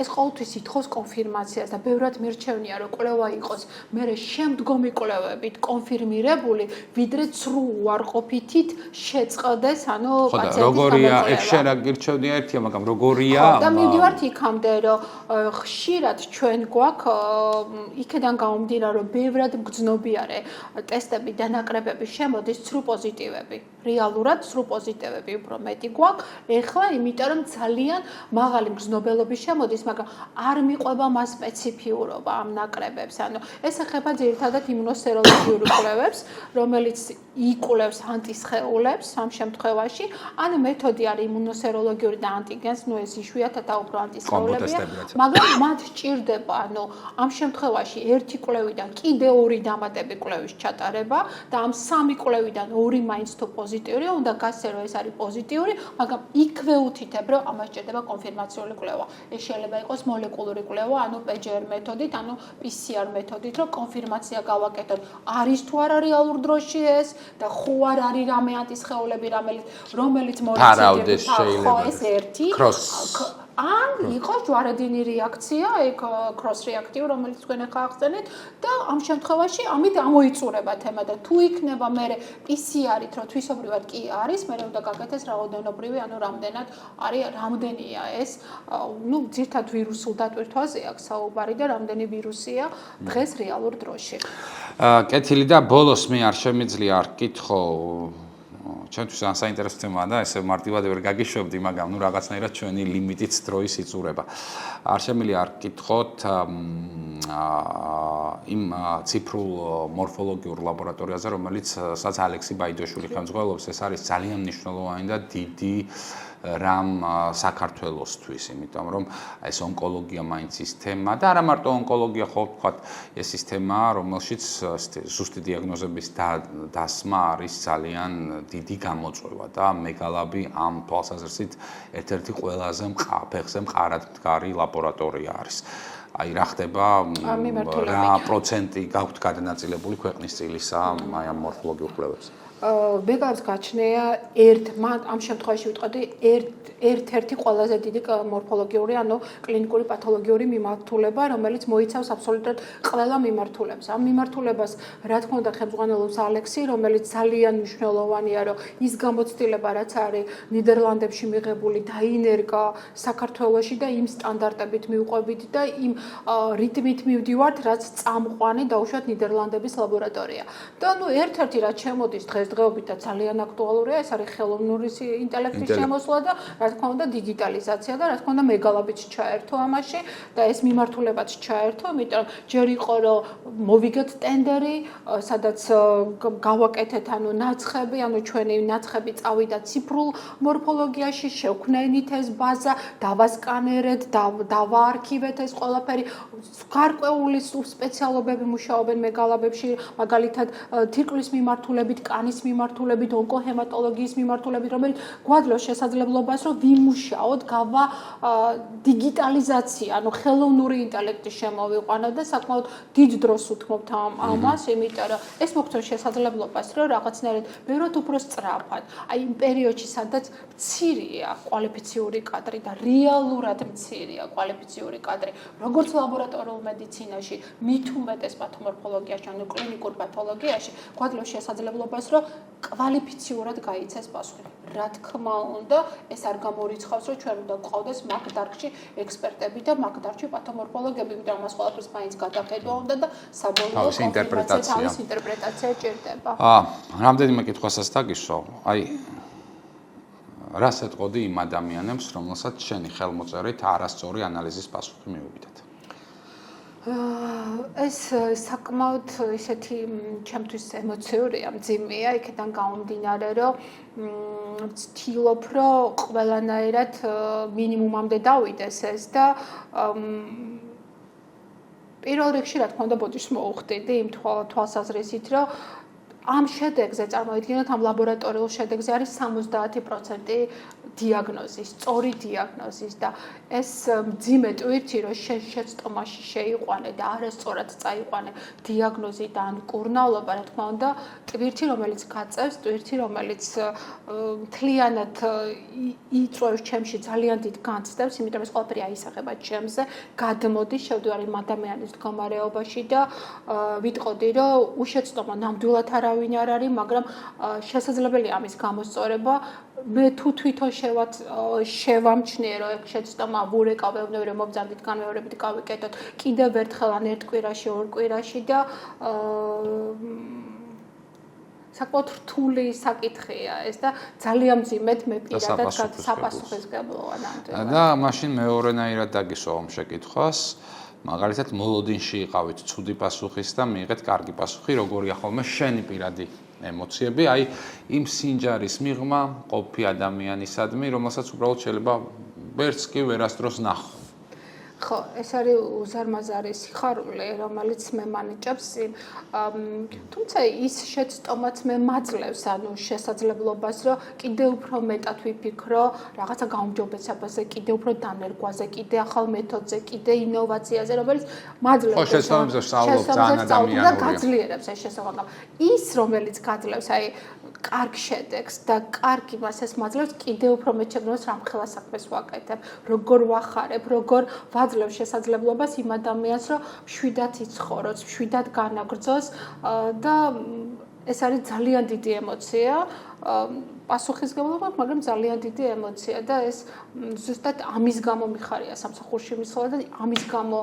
ეს ყოველთვის ითხოვს კონფირმაციას და ბევრად მირჩევნია, რომ კვლევა იყოს მერე შემდგომი კვლევებით კონფირმირებული, ვიდრე ცრუ უარყოფითით შეწყდეს, ანუ პაციენტის გამოკვლევა. როგორია, ეგ შენ რა გირჩევნია ერთია, მაგრამ როგორია? და მივდივართ იქამდე, რომ ხშირად ჩვენ გვაქვს იქედან გამომდინარე, რომ ბევრად მგრძნობიარე ტესტები და ნაკრებები შემოდის ცრუ პოზიტივები. რეალურად ცრუ პოზიტივები უფრო მეტი გვაქვს. ეხლა იმიტომ რომ ძალიან მაღალი მგრძნობელობის შემოდის, მაგრამ არ მიყვება მას სპეციფიურობა ამ ნაკრებებს. ანუ ეს ეხება ძირითადად იმუნოსეროლოგიურ კვლევებს, რომელიც იკვლევს ანტისხეულებს ამ შემთხვევაში. ანუ მეთოდი არის იმუნოსეროლოგიური და ანტიგენს, ნუ ეს იშვიათად უფრო ანტისხეულებია, მაგრამ მათ სჭირდება, ანუ ამ შემთხვევაში ერთი კვლევიდან კიდე ორი დამატები კვლევის ჩატარება და ამ სამი კვლევიდან ორი მაინც თუ პოზიტიურია, უნდა გასცე რომ ეს არის პოზიტიური, მაგრამ იქვე უთითებ, რომ ამას სჭირდება კონფირმაციული კვლევა. ეს შეიძლება იყოს მოლეკულური კვლევა, ანუ PCR მეთოდით, ანუ PCR მეთოდით, რომ კონფირმაცია გავაკეთოთ, არის თუ არა რეალურ დროში ეს და ხო არ არის რამე ანტისხეულები, რომელიც მორიციდებს, ხო ეს ერთი. ან იყოს ჯვარედინი რეაქცია, ეგ cross reactive, რომელიც თქვენ ახლა ახსენეთ და ამ შემთხვევაში ამით ამოიწურება თემა და თუ იქნება მე PCR-ით, რომ თვისობრივად კი არის, მე უნდა გაკეთდეს რაოდენობრივი, ანუ რამდენად არის, რამდენია ეს, ну, ძირთად ვირუსულ დატვირთვაზე აქვს საუბარი და რამდენი ვირუსია დღეს რეალურ დროში. კეთილი და ბოლოს მე არ შემიძლია არ გკითხო ჩვენთვის საინტერესო თემაა და ესე მარტივად ვერ გაგიშვებდი, მაგრამ ნუ რაღაცნაირად ჩვენი ლიმიტით დროის იწურება. არ შემიძლია არ გკითხოთ იმ ციფრულ მორფოლოგიურ ლაბორატორიაზე, რომელიც სადაც ალექსი ბაიდოშვილი ხელმძღვანელობს, ეს არის ძალიან მნიშვნელოვანი და დიდი რამ საქართველოსთვის, იმიტომ რომ ეს ონკოლოგია მაინც ის თემა და არა მარტო ონკოლოგია, ხო ვთქვათ, ეს ის თემაა, რომელშიც ზუსტი დიაგნოზების დასმა არის ძალიან დიდი გამოწვევა და მეგალაბი ამ თვალსაზრისით ერთ-ერთი ყველაზე ფეხზე მყარად მდგარი ლაბორატორია არის. აი რა ხდება რა პროცენტი გაქვთ გადანაწილებული ქვეყნის წილისა აი ამ მორფოლოგიურ კვლევებს? მეგალაბს გაჩნია ამ შემთხვევაში ვიტყოდი ერთ-ერთი ყველაზე დიდი მორფოლოგიური, ანუ კლინიკური პათოლოგიური მიმართულება, რომელიც მოიცავს აბსოლუტურად ყველა მიმართულებას. ამ მიმართულებას, რა თქმა უნდა, ხელმძღვანელობს ალექსი, რომელიც ძალიან მნიშვნელოვანია, რომ ის გამოცდილება, რაც არის ნიდერლანდებში მიღებული, დაინერგა საქართველოში და იმ სტანდარტებით მივყვებით და იმ რიტმით მივდივართ, რაც წამყვანი დაუშვათ ნიდერლანდების ლაბორატორია. და ნუ ერთ-ერთი რაც შემოდის დღესდღეობით და ძალიან აქტუალურია, ეს არის ხელოვნური ინტელექტის შემოსვლა და რა თქმა უნდა დიგიტალიზაცია და რა თქმა უნდა მეგალაბიც ჩაერთო ამაში და ეს მიმართულებაც ჩაერთო, იმიტომ რომ ჯერ იყო რომ მოვიგეთ ტენდერი, სადაც გავაკეთეთ ანუ ნაცხები, ანუ ჩვენი ნაცხები წავიდა ციფრულ მორფოლოგიაში, შევქმნით ეს ბაზა, დავასკანერეთ, დავაარქივეთ ეს ყველაფერი. გარკვეული სპეციალობები მუშაობენ მეგალაბებში, მაგალითად თირკმლის მიმართულებით, კანის მიმართულებით, ონკოჰემატოლოგიის მიმართულებით, რომელიც გვაძლევს შესაძლებლობას, რომ ვიმუშაოთ, დიგიტალიზაცია, ანუ ხელოვნური ინტელექტის შემოვიყვანოთ და საკმაოდ დიდ დროს უთმობთ ამას, იმიტომ რომ ეს მოგცემს შესაძლებლობას, რომ რაღაცნაირად ბევრად უფრო სწრაფად, აი იმ პერიოდში, სადაც მცირეა კვალიფიციური კადრი და რეალურად მცირეა კვალიფიციური კადრი, როგორც ლაბორატორიულ მედიცინაში, მით უმეტეს პათომორფოლოგიაში, ანუ კლინიკურ პათოლოგიაში, გვაძლევს შესაძლებლობას, რომ კვალიფიციურად გაიცეს პასუხი. რა თქმა უნდა, ეს არ გამორიცხავს, რომ ჩვენ უნდა გვყავდეს მაგ დარგში ექსპერტები და მაგ დარგში პათომორფოლოგები, იმიტომ რომ მას ყველაფერს მაინც გადახედვა უნდა და საბოლოო ინტერპრეტაცია ჭირდება. რამდენიმე კითხვასაც დაგისვა. აი რას ეტყოდი იმ ადამიანებს, რომელსაც შენი ხელმოწერით არასწორი ანალიზის პასუხი მიუვიდათ? ეს საკმაოდ ისეთი ჩემთვის ემოციურია, მძიმეა, იქიდან გამომდინარე, რომ ვცდილობ, რომ ყველანაირად მინიმუმამდე დავიდეს ეს და პირველ რიგში, რა თქმა უნდა, ბოდიშს მოუხდიდი იმ თვალსაზრისით, რომ ამ შედეგზე წარმოიდგინოთ, ამ ლაბორატორიულ შედეგზე არის 70% დიაგნოზის, სწორი დიაგნოზის და ეს მძიმე ტვირთი, რომ შეცდომაში შეიყვანე და არასწორად წაიყვანე დიაგნოზი და ან კურნალობა, რა თქმა უნდა, ტვირთი, რომელიც გაწევს, ტვირთი, რომელიც მთლიანად იწვევს ჩემში ძალიან დიდ განცდებს, იმიტომ რომ ეს ყველაფერი აისახება ჩემზე, გადმოდი, შევდივარ იმ ადამიანის მდგომარეობაში და ვიტყოდი, რომ უშეცდომა ნამდვილად არავინ არ არის, მაგრამ შესაძლებელია ამის გამოსწორება, მე თუ თვითონ შევამჩნიე რომ ეგ შეცდომა ვურეკავებ რომ მობძანდით განმეორებით გავიკეთოთ კიდევ ერთხელ ან ერთ კვირაში ორ კვირაში და საკმაოდ რთული საკითხია ეს და ძალიან მძიმედ მე პირადად საპასუხისმგებლოა ნამდვილად. და მაშინ მეორენაირად დაგისვა ამ შეკითხვას. მაგალითად, მოლოდინში იყავით ცუდი პასუხის და მიიღეთ კარგი პასუხი, როგორია ხოლმე შენი პირადი ემოციები, აი იმ სინჯარის მიღმა ყოფი ადამიანისადმი, რომელსაც უბრალოდ შეიძლება ვერც კი ვერასდროს ნახო. ხო, ეს არის უზარმაზარი სიხარული, რომელიც მე მანიჭებს თუმცა ის შეცდომაც მე მაძლევს, ანუ შესაძლებლობას, რომ კიდევ უფრო მეტად ვიფიქრო რაღაცა გაუმჯობესებაზე, კიდევ უფრო დანერგვაზე, კიდევ ახალ მეთოდზე, კიდევ ინოვაციაზე, რომელიც მაძლევს ხო, შესაბამისად სწავლობ ძალიან ადამიანურია. და გაძლიერებს ეს შესაბამისად. ის, რომელიც გაძლევს, აი კარგ შედეგს და კარგ იმას ეს მაძლევს, კიდევ უფრო მეტ შეძლებს რამხელა საქმეს ვაკეთებ, როგორ ვახარებ, როგორ ვაძლევ შესაძლებლობას იმ ადამიანს, რომ მშვიდად იცხოვროს, მშვიდად განაგრძოს და ეს არის ძალიან დიდი ემოცია, პასუხისმგებლობა, მაგრამ ძალიან დიდი ემოცია და ეს ზუსტად ამის გამო მიხარია სამსახურში მისვლა და ამის გამო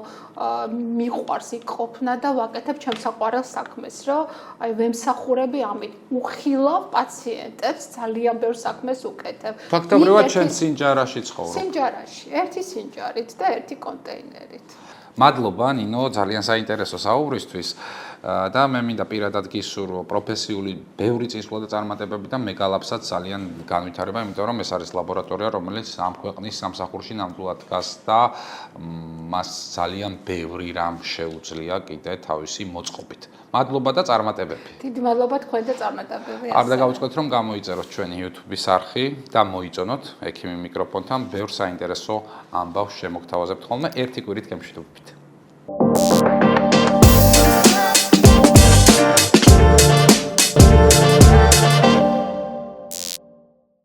მიყვარს იქ ყოფნა და ვაკეთებ ჩემს საყვარელ საქმეს, რომ აი ვემსახურები ამით, უხილავ პაციენტებს, ძალიან ბევრ საქმეს უკეთებ. ფაქტობრივად ჩვენ სინჯარაში ცხოვრობ. სინჯარაში, ერთი სინჯარით და ერთი კონტეინერით. მადლობა ნინო, ძალიან საინტერესო საუბრისთვის და მე მინდა პირადად გისურვო პროფესიული ბევრი წინსვლა და წარმატებები და მეგალაფსაც ძალიან განვითარება, იმიტომ რომ ეს არის ლაბორატორია, რომელიც ამ ქვეყნის სამსახურში ნამდვილად დგას და მას ძალიან ბევრი რამ შეუძლია კიდე თავისი მოწყობით. მადლობა და წარმატებები. დიდი მადლობა თქვენ და წარმატებები. არ დაგავიწყოთ რომ გამოიწეროთ ჩვენი YouTube-ის არხი და მოიწონოთ ექიმი მიკროფონთან ბევრ საინტერესო ამბავს შემოგთავაზებთ ხოლმე ერთი კვირით გემშვიდობებით.